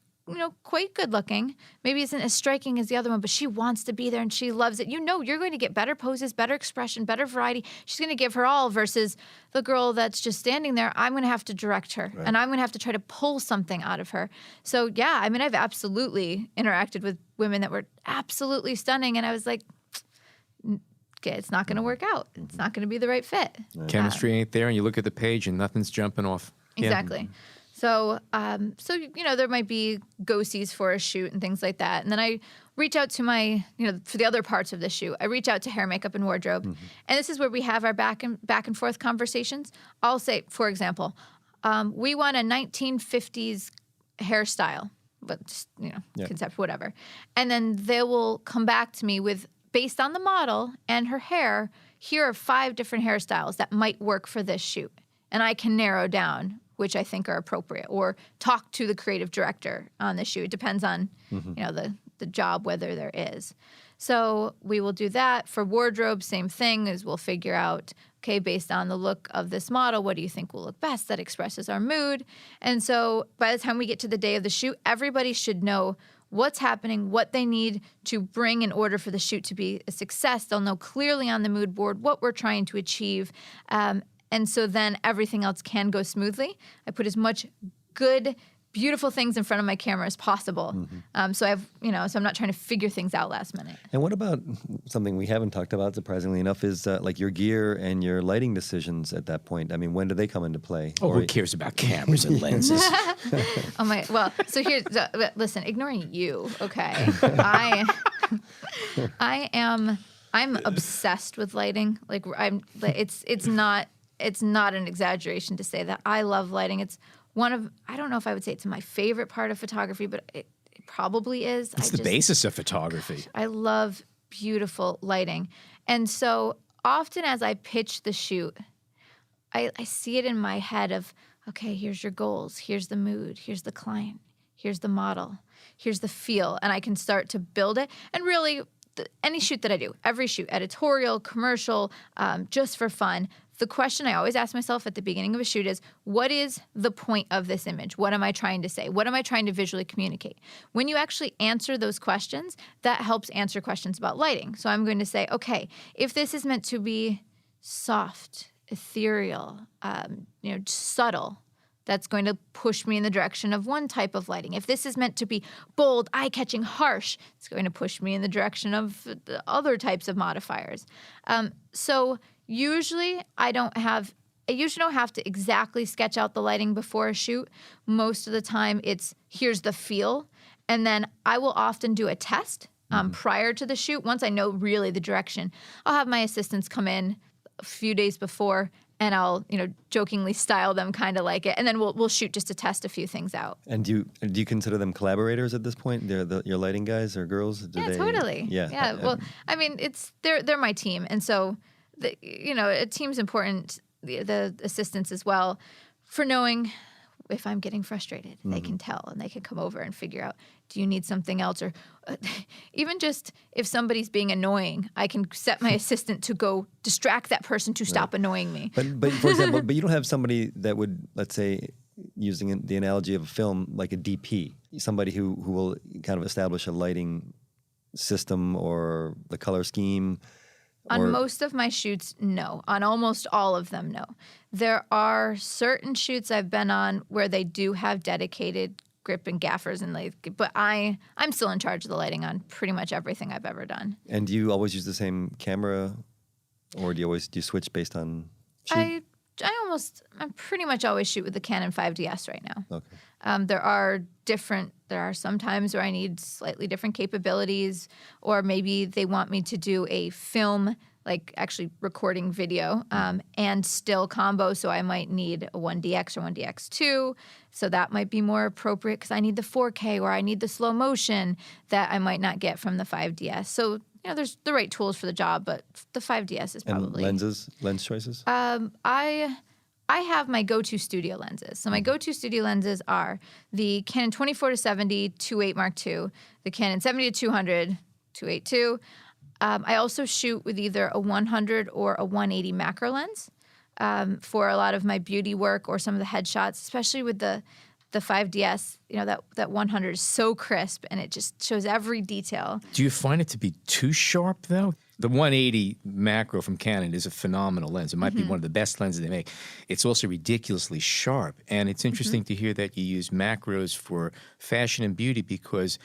quite good looking, maybe isn't as striking as the other one, but she wants to be there and she loves it. You're going to get better poses, better expression, better variety. She's going to give her all versus the girl that's just standing there. I'm going to have to direct her and I'm going to have to try to pull something out of her. So yeah, I mean, I've absolutely interacted with women that were absolutely stunning and I was like, okay, it's not going to work out. It's not going to be the right fit. Chemistry ain't there, and you look at the page and nothing's jumping off. Exactly. Yeah. So, there might be go-sees for a shoot and things like that. And then I reach out to my, for the other parts of the shoot, I reach out to hair, makeup, and wardrobe. And this is where we have our back and forth conversations. I'll say, for example, we want a 1950s hairstyle, but just, concept, whatever. And then they will come back to me with, based on the model and her hair, here are 5 different hairstyles that might work for this shoot. And I can narrow down which I think are appropriate, or talk to the creative director on the shoot. It depends on, the job, whether there is. So we will do that. For wardrobe, same thing, is we'll figure out, okay, based on the look of this model, what do you think will look best that expresses our mood? And so by the time we get to the day of the shoot, everybody should know what's happening, what they need to bring in order for the shoot to be a success. They'll know clearly on the mood board what we're trying to achieve. And so then everything else can go smoothly. I put as much good, beautiful things in front of my camera as possible. So I'm not trying to figure things out last minute. And what about something we haven't talked about, surprisingly enough, is like your gear and your lighting decisions at that point? I mean, when do they come into play? Oh, who cares about cameras and lenses? So here's, listen, ignoring you, okay? I'm obsessed with lighting. It's not an exaggeration to say that I love lighting. It's I don't know if I would say it's my favorite part of photography, but it probably is. It's the basis of photography. I love beautiful lighting. And so often as I pitch the shoot, I see it in my head of, okay, here's your goals, here's the mood, here's the client, here's the model, here's the feel, and I can start to build it. And really, any shoot that I do, every shoot, editorial, commercial, just for fun, the question I always ask myself at the beginning of a shoot is, what is the point of this image? What am I trying to say? What am I trying to visually communicate? When you actually answer those questions, that helps answer questions about lighting. So I'm going to say, okay, if this is meant to be soft, ethereal, subtle, that's going to push me in the direction of one type of lighting. If this is meant to be bold, eye-catching, harsh, it's going to push me in the direction of the other types of modifiers. So usually I don't have to exactly sketch out the lighting before a shoot. Most of the time it's, here's the feel. And then I will often do a test prior to the shoot. Once I know really the direction, I'll have my assistants come in a few days before and I'll, jokingly style them kind of like it. And then we'll shoot just to test a few things out. And do you consider them collaborators at this point? They're your lighting guys or girls? Totally. Yeah. Well, I mean, they're my team. And so, a team's important, the assistants as well, for knowing if I'm getting frustrated. They can tell and they can come over and figure out, do you need something else? Or even just if somebody's being annoying, I can set my assistant to go distract that person to stop annoying me. But for example, you don't have somebody that would, let's say, using the analogy of a film, like a DP, somebody who will kind of establish a lighting system or the color scheme. On most of my shoots, no. On almost all of them, no. There are certain shoots I've been on where they do have dedicated grip and gaffers, but I'm still in charge of the lighting on pretty much everything I've ever done. And do you always use the same camera, or do you switch based on shoot? I I pretty much always shoot with the Canon 5DS right now. Okay. There are some times where I need slightly different capabilities, or maybe they want me to do a film, like actually recording video, and still combo. So I might need a 1DX or 1DX2. So that might be more appropriate because I need the 4K or I need the slow motion that I might not get from the 5DS. So, there's the right tools for the job, but the 5DS is probably... And lens choices? I have my go-to studio lenses. So my go-to studio lenses are the Canon 24-70 2.8 Mark II, the Canon 70-200 2.8 I also shoot with either a 100 or a 180 macro lens for a lot of my beauty work or some of the headshots, especially with the 5DS. That 100 is so crisp and it just shows every detail. Do you find it to be too sharp, though? The 180 macro from Canon is a phenomenal lens. It might be one of the best lenses they make. It's also ridiculously sharp. And it's interesting to hear that you use macros for fashion and beauty, because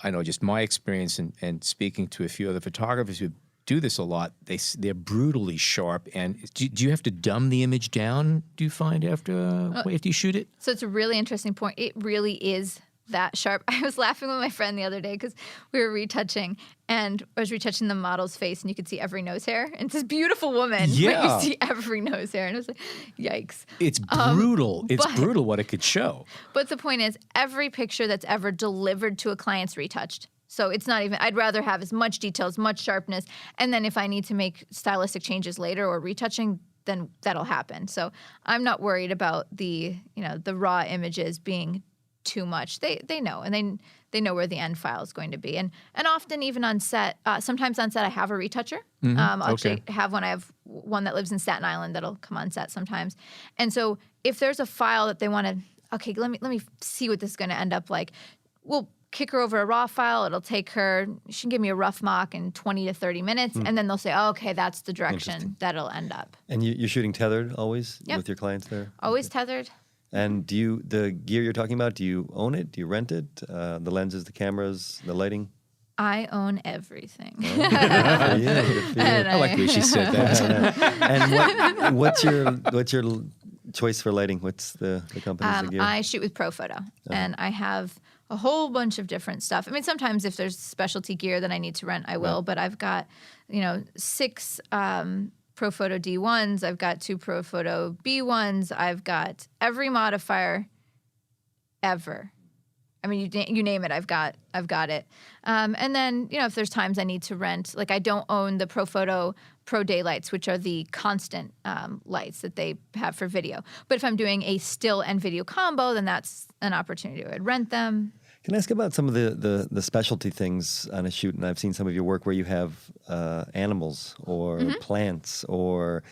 I know just my experience and speaking to a few other photographers who do this a lot, they're brutally sharp. And do you have to dumb the image down, do you find, after you shoot it? So it's a really interesting point. It really is that sharp. I was laughing with my friend the other day because we were retouching, and I was retouching the model's face, and you could see every nose hair. And it's this beautiful woman, but you see every nose hair. And I was like, yikes. It's brutal. It's brutal what it could show. But the point is, every picture that's ever delivered to a client's retouched. So it's not even, I'd rather have as much detail, as much sharpness, and then if I need to make stylistic changes later or retouching, then that'll happen. So I'm not worried about the raw images being too much. They know, and they know where the end file is going to be. And often even on set, sometimes on set I have a retoucher. I'll actually have one. I have one that lives in Staten Island that'll come on set sometimes. And so if there's a file that they want to, okay, let me see what this is going to end up like, we'll kick her over a raw file. It'll take her, she can give me a rough mock in 20 to 30 minutes, and then they'll say, oh, okay, that's the direction that it'll end up. And you're shooting tethered always with your clients there? Always tethered. And the gear you're talking about, do you own it? Do you rent it? The lenses, the cameras, the lighting? I own everything. Oh, I like the way she said that. And what's your choice for lighting? What's the company's the gear? I shoot with Profoto, and I have a whole bunch of different stuff. I mean, sometimes if there's specialty gear that I need to rent, I will. But I've got 6 Profoto D1s. I've got 2 Profoto B1s. I've got every modifier ever. I mean, you name it, I've got it. And then, if there's times I need to rent, like I don't own the Profoto Pro Daylights, which are the constant lights that they have for video. But if I'm doing a still and video combo, then that's an opportunity. I'd rent them. Can I ask about some of the specialty things on a shoot? And I've seen some of your work where you have animals or plants or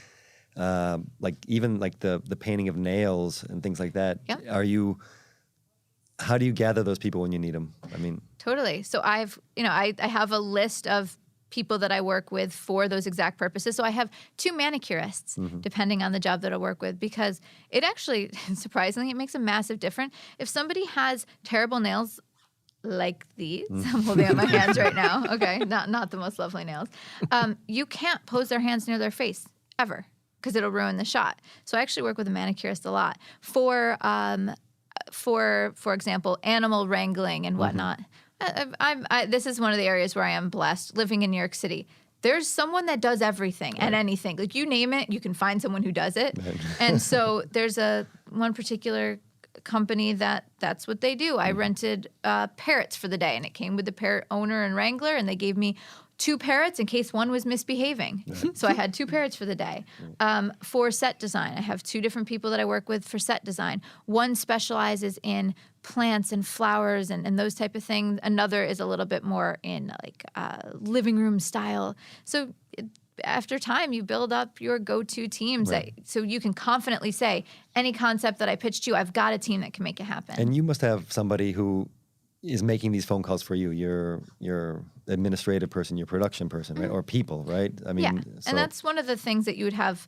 even the painting of nails and things like that. Yep. How do you gather those people when you need them? I mean, totally. So I have a list of people that I work with for those exact purposes. So I have 2 manicurists, depending on the job that I work with, because it actually, surprisingly, it makes a massive difference. If somebody has terrible nails like these, I'm holding out my hands right now. Okay, not the most lovely nails. You can't pose their hands near their face ever because it'll ruin the shot. So I actually work with a manicurist a lot for example, animal wrangling and whatnot. This is one of the areas where I am blessed. Living in New York City, there's someone that does everything and anything. Like you name it, you can find someone who does it. And so there's one particular company that's what they do. I rented parrots for the day, and it came with the parrot owner and wrangler, and they gave me 2 parrots in case one was misbehaving. So I had 2 parrots for the day. For set design, I have 2 different people that I work with for set design. One specializes in plants and flowers and those type of things. Another is a little bit more in living room style. So after time, you build up your go-to teams so you can confidently say, any concept that I pitched you, I've got a team that can make it happen. And you must have somebody who is making these phone calls for you, your administrative person, your production person, right? Or people, right? I mean, and that's one of the things that you would have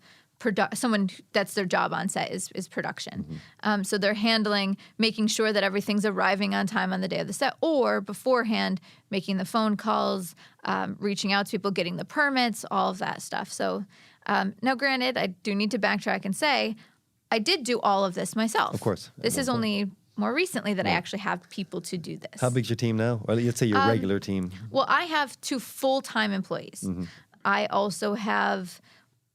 someone that's their job on set is production. So they're handling, making sure that everything's arriving on time on the day of the set, or beforehand, making the phone calls, reaching out to people, getting the permits, all of that stuff. So Now, granted, I do need to backtrack and say I did do all of this myself. Of course. This is only more recently that I actually have people to do this. How big's your team now? Or let's say your regular team. Well, I have 2 full-time employees. I also have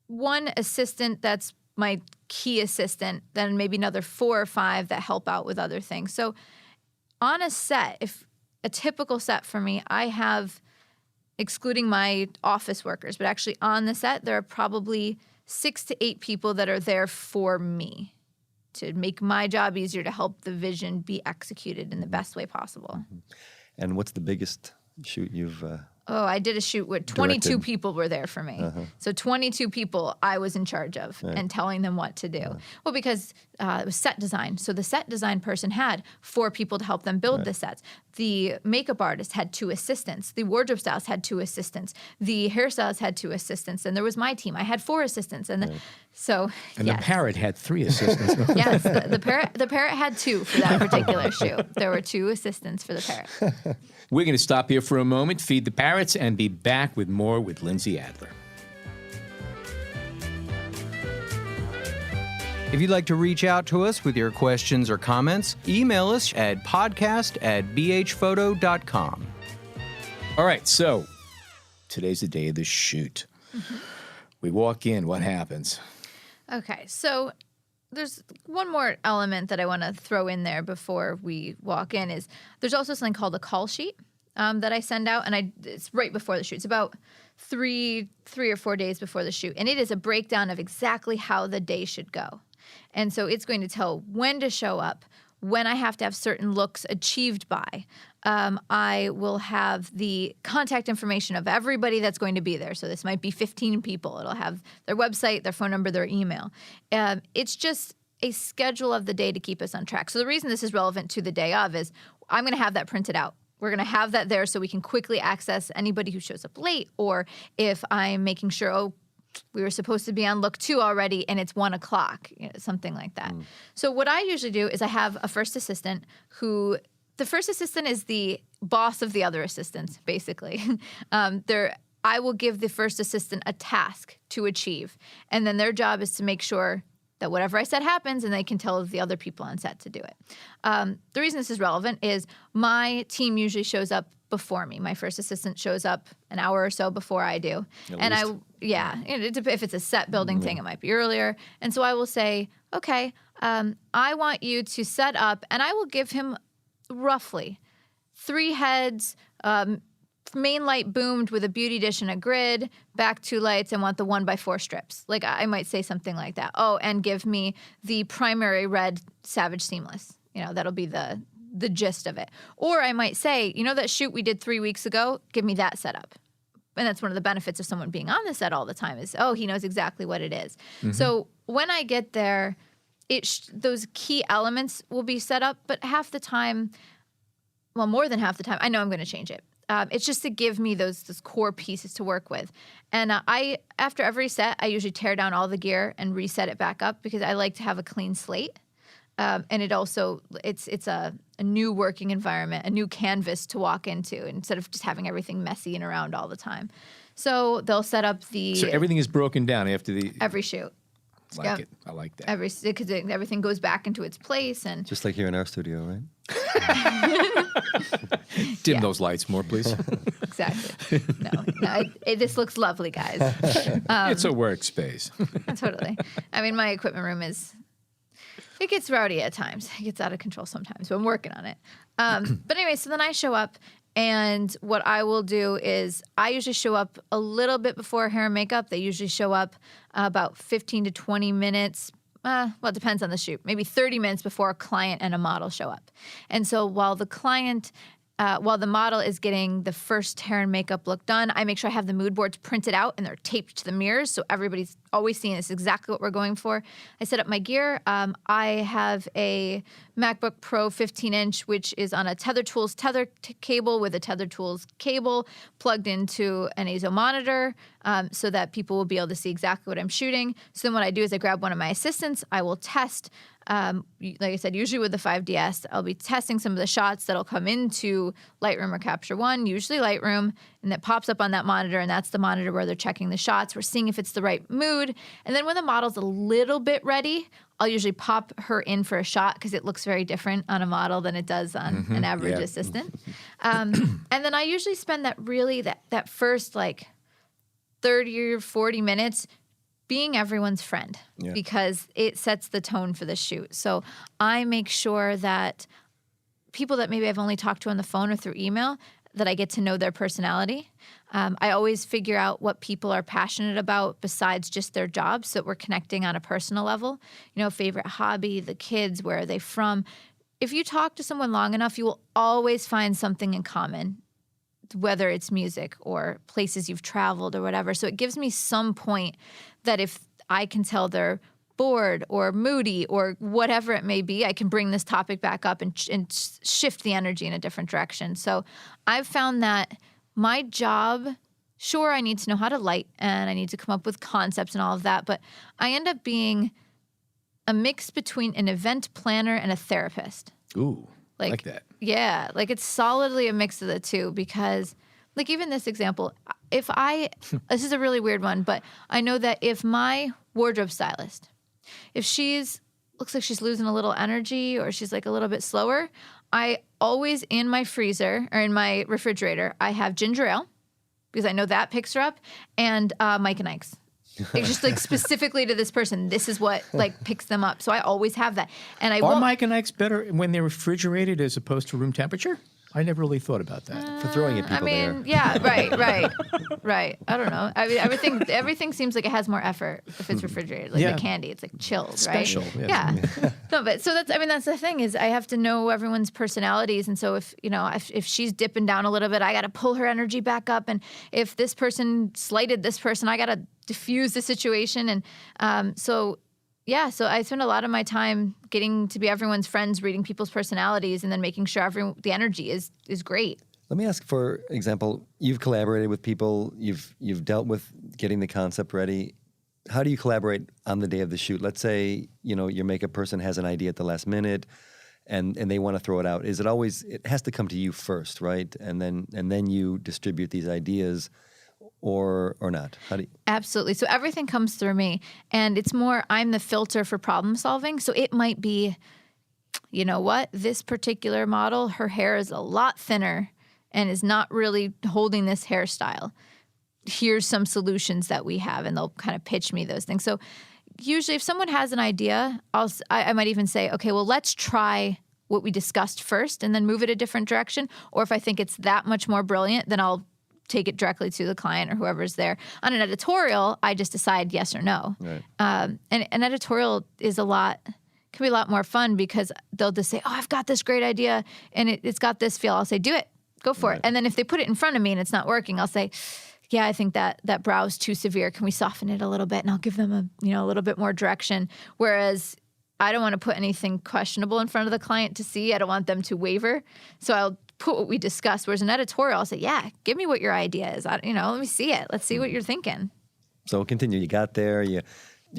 1 assistant that's my key assistant, then maybe another 4 or 5 that help out with other things. So on a set, if a typical set for me, I have, excluding my office workers, but actually on the set, there are probably 6 to 8 people that are there for me to make my job easier, to help the vision be executed in the best way possible. And what's the biggest shoot you've I did a shoot where 22 directed? people were there for me. So 22 people I was in charge of and telling them what to do. Well, because it was set design. So the set design person had 4 people to help them build the sets. The makeup artist had 2 assistants. The wardrobe stylist had 2 assistants. The hairstylist had 2 assistants. And there was my team. I had 4 assistants. And the parrot had 3 assistants. Yes, the parrot had 2 for that particular shoot. There were 2 assistants for the parrot. We're going to stop here for a moment, feed the parrots, and be back with more with Lindsay Adler. If you'd like to reach out to us with your questions or comments, email us at podcast@bhphoto.com. All right, so today's the day of the shoot. We walk in, what happens? Okay, so there's one more element that I want to throw in there before we walk in is there's also something called a call sheet that I send out, and it's right before the shoot. It's about three or 4 days before the shoot, and it is a breakdown of exactly how the day should go. And so it's going to tell when to show up, when I have to have certain looks achieved by. I will have the contact information of everybody that's going to be there. So this might be 15 people. It'll have their website, their phone number, their email. It's just a schedule of the day to keep us on track. So the reason this is relevant to the day of is I'm going to have that printed out. We're going to have that there so we can quickly access anybody who shows up late, or if I'm making sure, we were supposed to be on look 2 already and it's 1 o'clock, something like that. So what I usually do is I have a first assistant who, the first assistant is the boss of the other assistants, basically. I will give the first assistant a task to achieve, and then their job is to make sure that whatever I said happens, and they can tell the other people on set to do it. The reason this is relevant is my team usually shows up before me. My first assistant shows up an hour or so before I do. If it's a set building thing, it might be earlier. And so I will say, okay, I want you to set up, and I will give him roughly 3 heads, main light boomed with a beauty dish and a grid, back 2 lights, and want the 1x4 strips. Like I might say something like that. Oh, and give me the primary red Savage Seamless. That'll be the gist of it. Or I might say, that shoot we did 3 weeks ago, give me that setup. And that's one of the benefits of someone being on the set all the time is, he knows exactly what it is. So when I get there, those key elements will be set up, but half the time, well, more than half the time, I know I'm going to change it. It's just to give me those core pieces to work with. And after every set, I usually tear down all the gear and reset it back up because I like to have a clean slate. And it also, it's a new working environment, a new canvas to walk into instead of just having everything messy and around all the time. So they'll set up So everything is broken down after every shoot. It. I like that. Because everything goes back into its place. And just like here in our studio, right? Dim those lights more, please. Exactly. No, this looks lovely, guys. It's a workspace. Totally. I mean, my equipment room it gets rowdy at times. It gets out of control sometimes, but I'm working on it. But anyway, so then I show up, and what I will do is I usually show up a little bit before hair and makeup. They usually show up about 15 to 20 minutes. Well, it depends on the shoot. Maybe 30 minutes before a client and a model show up. And so while the model is getting the first hair and makeup look done, I make sure I have the mood boards printed out and they're taped to the mirrors so everybody's always seeing this is exactly what we're going for. I set up my gear. I have a MacBook Pro 15-inch, which is on a Tether Tools cable with a Tether Tools cable plugged into an ASO monitor so that people will be able to see exactly what I'm shooting. So then what I do is I grab one of my assistants. I will test, like I said, usually with the 5DS, I'll be testing some of the shots that'll come into Lightroom or Capture One, usually Lightroom, and that pops up on that monitor, and that's the monitor where they're checking the shots. We're seeing if it's the right mood. And then when the model's a little bit ready, I'll usually pop her in for a shot because it looks very different on a model than it does on an average assistant. And then I usually spend that first like 30 or 40 minutes being everyone's friend because it sets the tone for the shoot. So I make sure that people that maybe I've only talked to on the phone or through email, that I get to know their personality. I always figure out what people are passionate about besides just their job, so that we're connecting on a personal level. You know, favorite hobby, the kids, where are they from? If you talk to someone long enough, you will always find something in common, whether it's music or places you've traveled or whatever. So it gives me some point that if I can tell they're bored or moody or whatever it may be, I can bring this topic back up and shift the energy in a different direction. So I've found that my job, sure, I need to know how to light and I need to come up with concepts and all of that, but I end up being a mix between an event planner and a therapist. Ooh, like that. Yeah, like it's solidly a mix of the two because, like even this example, this is a really weird one, but I know that if my wardrobe stylist, if looks like she's losing a little energy or she's like a little bit slower, I always in my freezer or in my refrigerator, I have ginger ale because I know that picks her up, and Mike and Ike's. It's just like specifically to this person, this is what like picks them up. So I always have that. And Are Mike and Ike's better when they're refrigerated as opposed to room temperature? I never really thought about that. For throwing at people there. Yeah, right. I don't know. I mean, everything seems like it has more effort if it's refrigerated. Like the candy, it's like chilled, Special, right? yes. Yeah. No, but so that's the thing is I have to know everyone's personalities, and so if she's dipping down a little bit, I got to pull her energy back up, and if this person slighted this person, I got to diffuse the situation, and so I spend a lot of my time getting to be everyone's friends, reading people's personalities, and then making sure the energy is great. Let me ask, for example, you've collaborated with people, you've dealt with getting the concept ready. How do you collaborate on the day of the shoot? Let's say, your makeup person has an idea at the last minute and they want to throw it out. Is it always, it has to come to you first, right? And then you distribute these ideas or not? How do you? Absolutely. So everything comes through me, and it's more I'm the filter for problem solving. So it might be, you know what, this particular model, her hair is a lot thinner and is not really holding this hairstyle. Here's some solutions that we have, and they'll kind of pitch me those things. So usually if someone has an idea, I might even say, okay, well, let's try what we discussed first and then move it a different direction. Or if I think it's that much more brilliant, then I'll take it directly to the client or whoever's there. On an editorial, I just decide yes or no. Right. And an editorial can be a lot more fun because they'll just say, oh, I've got this great idea and it's got this feel. I'll say, do it, go for it. And then if they put it in front of me and it's not working, I'll say, yeah, I think that brow's too severe. Can we soften it a little bit? And I'll give them a little bit more direction. Whereas I don't want to put anything questionable in front of the client to see. I don't want them to waver. So I'll put what we discussed. Whereas an editorial, I'll say, yeah, give me what your idea is. Let me see it. Let's see what you're thinking. So continue. You got there. Your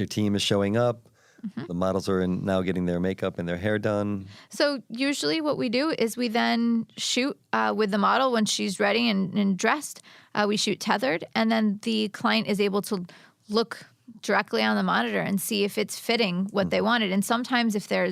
team is showing up. Mm-hmm. The models are now getting their makeup and their hair done. So usually what we do is we then shoot with the model when she's ready and dressed. We shoot tethered, and then the client is able to look directly on the monitor and see if it's fitting what they wanted. And sometimes if there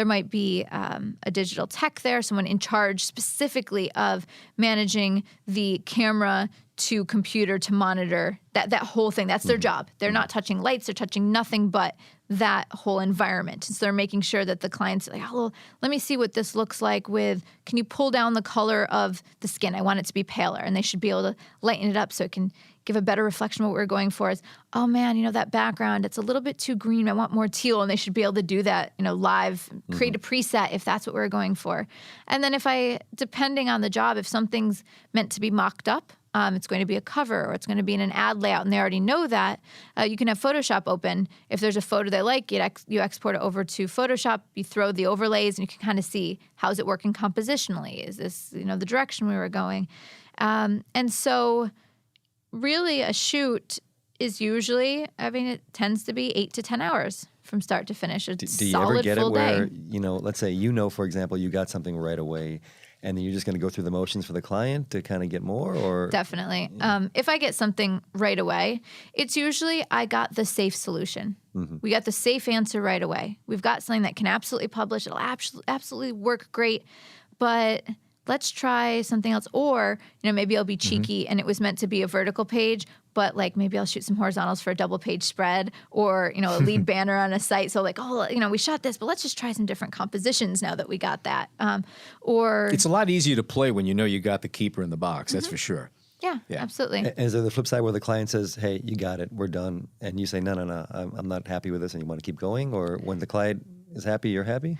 might be a digital tech there, someone in charge specifically of managing the camera to computer to monitor that whole thing. That's their job. They're not touching lights. They're touching nothing but that whole environment. So they're making sure that the client's like, oh, well, let me see what this looks like can you pull down the color of the skin? I want it to be paler. And they should be able to lighten it up so it can give a better reflection of what we're going for. Is, oh man, that background, it's a little bit too green. I want more teal. And they should be able to do that, live, create a preset if that's what we're going for. And then depending on the job, if something's meant to be mocked up, it's going to be a cover or it's going to be in an ad layout, and they already know that, you can have Photoshop open. If there's a photo they like, you export it over to Photoshop, you throw the overlays, and you can kind of see how's it working compositionally. Is this, the direction we were going? And so really a shoot is usually, it tends to be 8 to 10 hours from start to finish. A Do you solid ever get full it where, day. let's say, for example, you got something right away and then you're just going to go through the motions for the client to kind of get more, or? Definitely. If I get something right away, it's usually I got the safe solution. Mm-hmm. We got the safe answer right away. We've got something that can absolutely publish. It'll absolutely work great, but let's try something else. Or, maybe I'll be cheeky and it was meant to be a vertical page, but like maybe I'll shoot some horizontals for a double page spread, or, a lead banner on a site. So like, we shot this, but let's just try some different compositions now that we got that. Or It's a lot easier to play when you got the keeper in the box, that's for sure. Yeah, absolutely. Is there the flip side where the client says, hey, you got it, we're done, and you say, no, I'm not happy with this, and you want to keep going? Or when the client is happy, you're happy?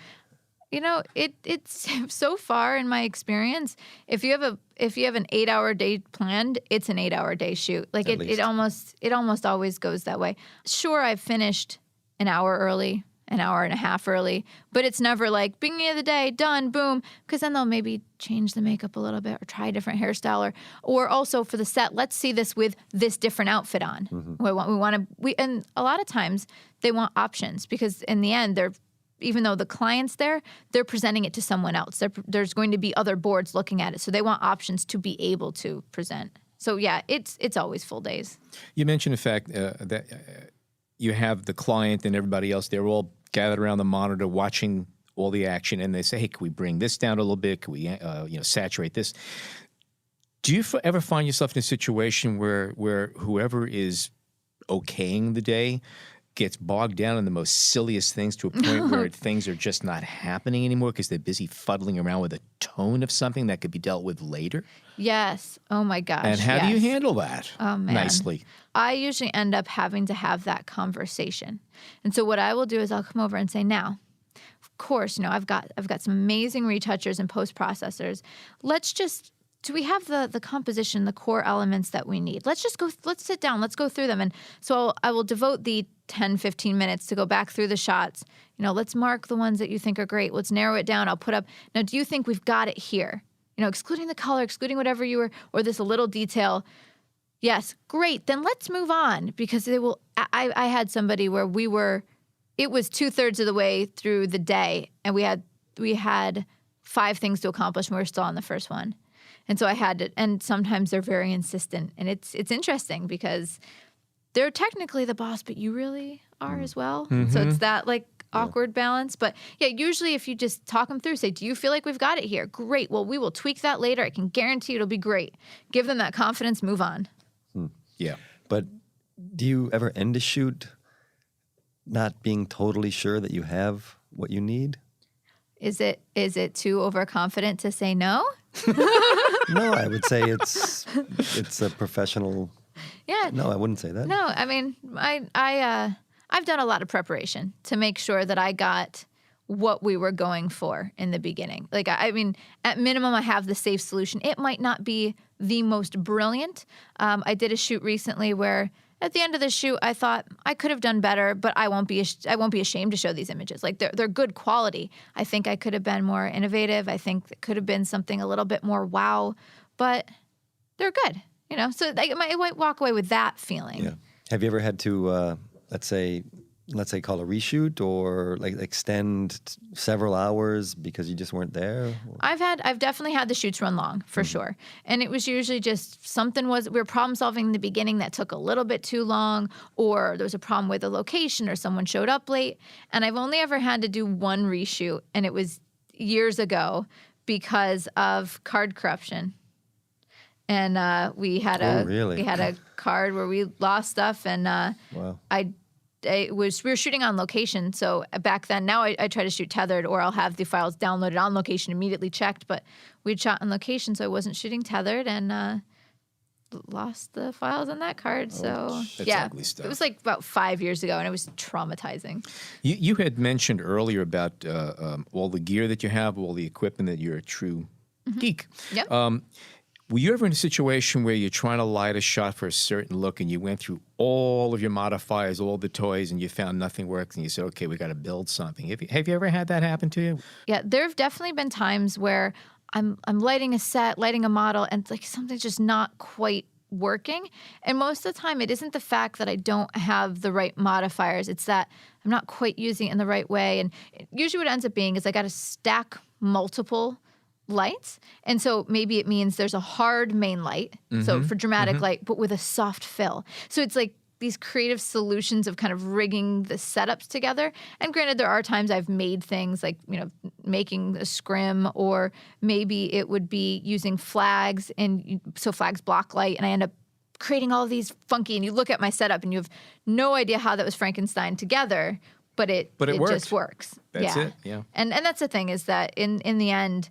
It's so far in my experience, if you have an 8-hour day planned, it's an 8-hour day shoot. Like it almost always goes that way. Sure, I've finished an hour early, an hour and a half early, but it's never like beginning of the day, done, boom, because then they'll maybe change the makeup a little bit or try a different hairstyle, or also for the set, let's see this with this different outfit on. Mm-hmm. And a lot of times they want options, because in the end even though the client's there, they're presenting it to someone else. There's going to be other boards looking at it, so they want options to be able to present. So yeah, it's always full days. You mentioned the fact that you have the client and everybody else. They're all gathered around the monitor watching all the action, and they say, "Hey, can we bring this down a little bit? Can we, saturate this?" Do you ever find yourself in a situation where whoever is okaying the day gets bogged down in the most silliest things to a point where things are just not happening anymore because they're busy fuddling around with a tone of something that could be dealt with later? Yes. Oh my gosh. And how do you handle that nicely? I usually end up having to have that conversation. And so what I will do is I'll come over and say, now, of course, I've got some amazing retouchers and post-processors. Do we have the composition, the core elements that we need? Let's sit down, let's go through them. And so I will devote the 10, 15 minutes to go back through the shots. Let's mark the ones that you think are great. Let's narrow it down. I'll put up, now, do you think we've got it here? Excluding the color, excluding whatever or this little detail. Yes, great. Then let's move on, because I had somebody where it was 2/3 of the way through the day, and we had 5 things to accomplish, and we were still on the first one. And so I had to, and sometimes they're very insistent, and it's interesting because they're technically the boss, but you really are as well. Mm-hmm. So it's that awkward balance. But yeah, usually if you just talk them through, say, do you feel like we've got it here? Great. Well, we will tweak that later. I can guarantee it'll be great. Give them that confidence, move on. Yeah. But do you ever end a shoot not being totally sure that you have what you need? Is it too overconfident to say no? No, I would say it's a professional. Yeah. No, I wouldn't say that. No, I've done a lot of preparation to make sure that I got what we were going for in the beginning. At minimum, I have the safe solution. It might not be the most brilliant. I did a shoot recently where at the end of the shoot, I thought I could have done better, but I won't be ashamed to show these images. They're good quality. I think I could have been more innovative. I think it could have been something a little bit more wow, but they're good. So I might walk away with that feeling. Yeah. Have you ever had to, let's say, call a reshoot or extend several hours because you just weren't there? I've definitely had the shoots run long for sure. And it was usually just we were problem solving in the beginning that took a little bit too long, or there was a problem with a location or someone showed up late. And I've only ever had to do one reshoot, and it was years ago because of card corruption. And we had a card where we lost stuff, and wow. we were shooting on location. So back then, now I try to shoot tethered, or I'll have the files downloaded on location, immediately checked. But we'd shot on location, so I wasn't shooting tethered, and lost the files on that card. So yeah, ugly stuff. It was about 5 years ago, and it was traumatizing. You had mentioned earlier about all the gear that you have, all the equipment, that you're a true geek. Yep. Were you ever in a situation where you're trying to light a shot for a certain look and you went through all of your modifiers, all the toys, and you found nothing worked and you said, okay, we got to build something? Have you ever had that happen to you? Yeah, there have definitely been times where I'm lighting a set, lighting a model, and like something's just not quite working. And most of the time, it isn't the fact that I don't have the right modifiers. It's that I'm not quite using it in the right way. And usually what it ends up being is I got to stack multiple lights. And so maybe it means there's a hard main light, so for dramatic light, but with a soft fill. So it's like these creative solutions of kind of rigging the setups together. And granted, there are times I've made things like, making a scrim, or maybe it would be using flags, and so flags block light, and I end up creating all of these funky, and you look at my setup and you have no idea how that was Frankenstein together, but it just works. That's it, yeah. And that's the thing, is that in the end,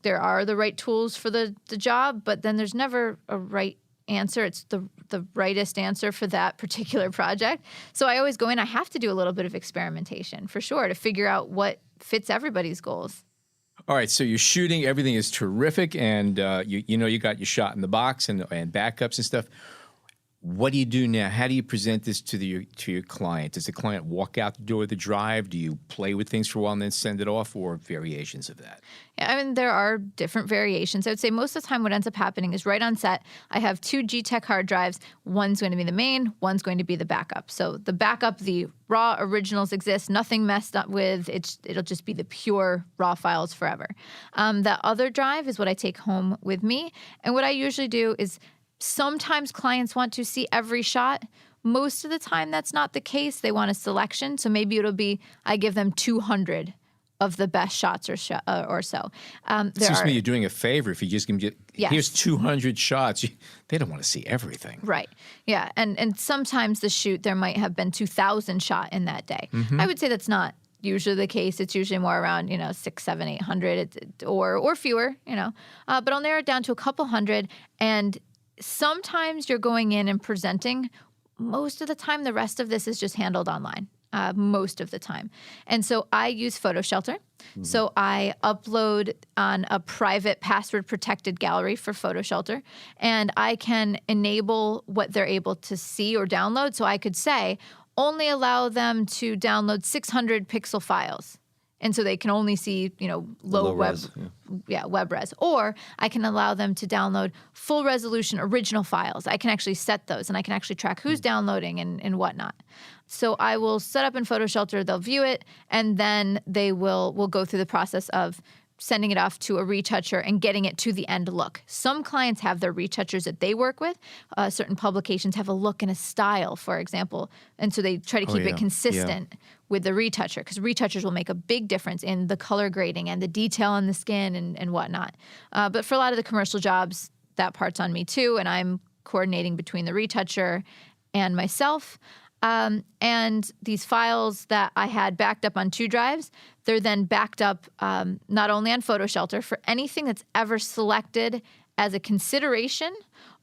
there are the right tools for the job, but then there's never a right answer. It's the rightest answer for that particular project. So I always go in, I have to do a little bit of experimentation for sure to figure out what fits everybody's goals. All right, so you're shooting, everything is terrific, and you got your shot in the box and backups and stuff. What do you do now? How do you present this to your client? Does the client walk out the door of the drive? Do you play with things for a while and then send it off, or variations of that? Yeah, I mean, there are different variations. I would say most of the time what ends up happening is right on set, I have 2 G-Tech hard drives. One's going to be the main, one's going to be the backup. So the backup, the raw originals exist, nothing messed up with. It'll just be the pure raw files forever. The other drive is what I take home with me. And what I usually do is, sometimes clients want to see every shot. Most of the time, that's not the case. They want a selection. So maybe it'll be, I give them 200 of the best shots or so. It seems to me you're doing a favor if you just give them, here's 200 shots. They don't want to see everything. Right. Yeah. And sometimes the shoot, there might have been 2,000 shot in that day. I would say that's not usually the case. It's usually more around, 600, 700, 800 or fewer, but I'll narrow it down to a couple hundred. And sometimes you're going in and presenting. Most of the time, the rest of this is just handled online, most of the time. And so I use Photo Shelter. So I upload on a private password-protected gallery for Photo Shelter, and I can enable what they're able to see or download. So I could say, only allow them to download 600 pixel files. And so they can only see, low web, web res. Or I can allow them to download full resolution original files. I can actually set those, and I can actually track who's downloading and whatnot. So I will set up in Photo Shelter, they'll view it, and then we'll go through the process of sending it off to a retoucher and getting it to the end look. Some clients have their retouchers that they work with. Certain publications have a look and a style, for example, and so they try to keep it consistent with the retoucher, because retouchers will make a big difference in the color grading and the detail on the skin and whatnot. But for a lot of the commercial jobs, that part's on me too, and I'm coordinating between the retoucher and myself. And these files that I had backed up on 2 drives, they're then backed up not only on Photo Shelter for anything that's ever selected as a consideration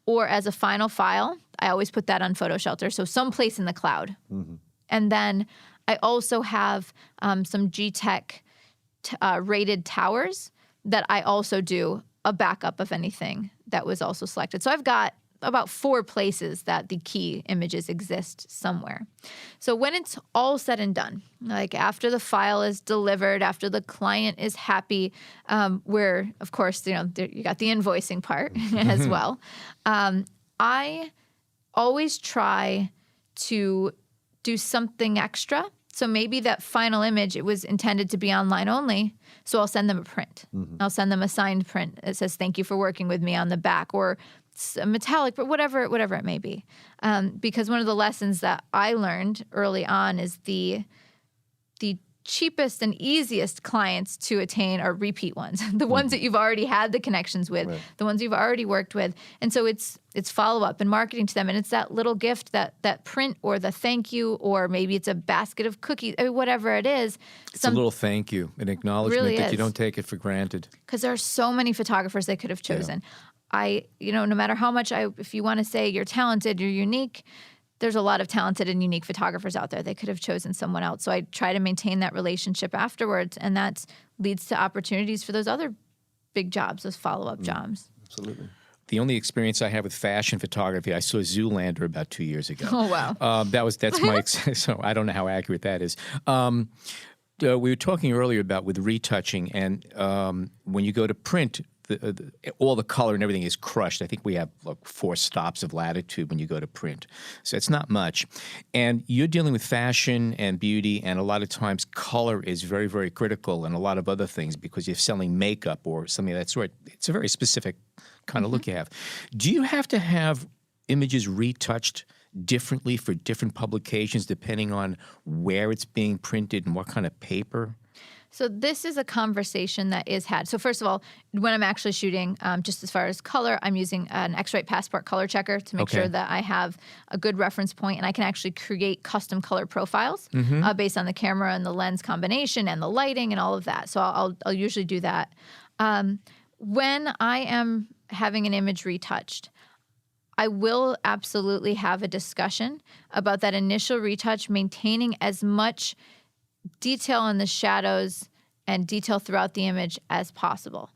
or as a final file. I always put that on Photo Shelter, so someplace in the cloud. And then I also have some G-Tech rated towers that I also do a backup of anything that was also selected. So I've got about 4 places that the key images exist somewhere. So when it's all said and done, like after the file is delivered, after the client is happy, where, of course, you got the invoicing part as well, I always try to do something extra. So maybe that final image, it was intended to be online only, so I'll send them a print. I'll send them a signed print that says, thank you for working with me on the back, or a metallic, but whatever it may be. Because one of the lessons that I learned early on is the cheapest and easiest clients to attain are repeat ones, the ones that you've already had the connections with, the ones you've already worked with. And so it's follow-up and marketing to them, and it's that little gift, that print or the thank you, or maybe it's a basket of cookies, whatever it is. It's a little thank you, an acknowledgement really that you don't take it for granted. Because there are so many photographers they could have chosen. No matter how much if you want to say you're talented, you're unique, there's a lot of talented and unique photographers out there. They could have chosen someone else. So I try to maintain that relationship afterwards, and that leads to opportunities for those other big jobs, those follow-up jobs. Absolutely. the only experience I have with fashion photography, I saw Zoolander about 2 years ago. Oh, wow. That's my so I don't know how accurate that is. We were talking earlier about with retouching, and when you go to print, all the color and everything is crushed. I think we have like 4 stops of latitude when you go to print. So it's not much. And you're dealing with fashion and beauty, and a lot of times color is very, very critical, and a lot of other things because you're selling makeup or something of that sort. It's a very specific kind of look you have. Do you have to have images retouched differently for different publications depending on where it's being printed and what kind of paper? So this is a conversation that is had. So first of all, when I'm actually shooting, just as far as color, I'm using an X-Rite Passport color checker to make sure that I have a good reference point, and I can actually create custom color profiles based on the camera and the lens combination and the lighting and all of that. So I'll usually do that. When I am having an image retouched, I will absolutely have a discussion about that initial retouch, maintaining as much detail in the shadows and detail throughout the image as possible.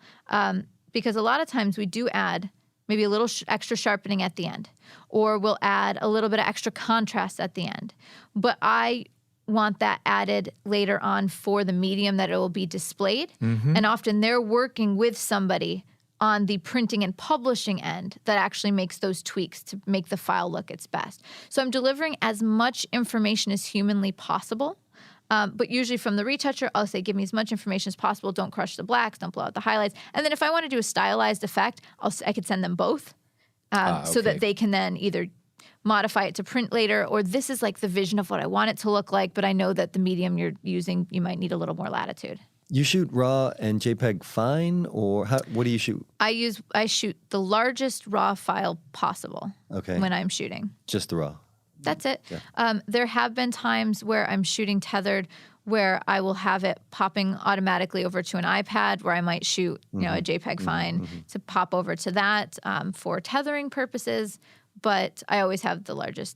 Because a lot of times we do add maybe a little extra sharpening at the end, or we'll add a little bit of extra contrast at the end. But I want that added later on for the medium that it will be displayed. And often they're working with somebody on the printing and publishing end that actually makes those tweaks to make the file look its best. So I'm delivering as much information as humanly possible. But usually from the retoucher, I'll say, give me as much information as possible. Don't crush the blacks. Don't blow out the highlights. And then if I want to do a stylized effect, I could send them both so that they can then either modify it to print later, or this is like the vision of what I want it to look like, but I know that the medium you're using, you might need a little more latitude. You shoot RAW and JPEG fine, or what do you shoot? I shoot the largest RAW file possible when I'm shooting. Just the RAW? That's it. Yeah. There have been times where I'm shooting tethered where I will have it popping automatically over to an iPad where I might shoot a JPEG fine to pop over to that for tethering purposes. But I always have the largest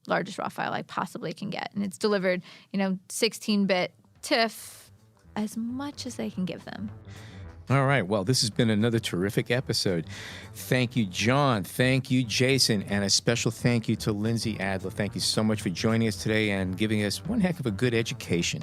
RAW file I possibly can get. And it's delivered, 16-bit TIFF, as much as they can give them. All right. Well, this has been another terrific episode. Thank you, John. Thank you, Jason. And a special thank you to Lindsay Adler. Thank you so much for joining us today and giving us one heck of a good education.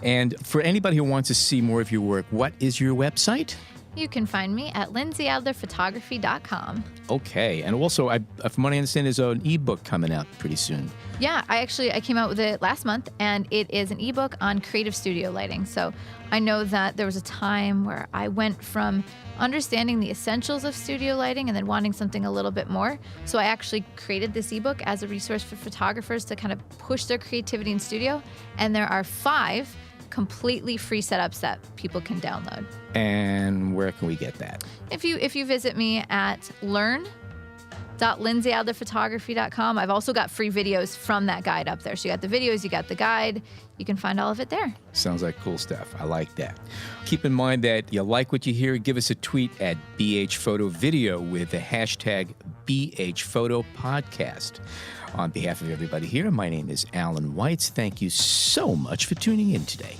And for anybody who wants to see more of your work, what is your website? You can find me at lindsayadlerphotography.com. Okay. And also, from what I understand, there's an ebook coming out pretty soon. Yeah, I came out with it last month, and it is an ebook on creative studio lighting. So I know that there was a time where I went from understanding the essentials of studio lighting and then wanting something a little bit more. So I actually created this ebook as a resource for photographers to kind of push their creativity in studio. And there are 5 completely free setups that people can download. And where can we get that? If you visit me at learn.lindsayadlerphotography.com, I've also got free videos from that guide up there. So you got the videos, you got the guide, you can find all of it there. Sounds like cool stuff. I like that. Keep in mind that you like what you hear, give us a tweet at BHPhotoVideo with the hashtag BHPhotoPodcast. On behalf of everybody here, my name is Alan Weitz. Thank you so much for tuning in today.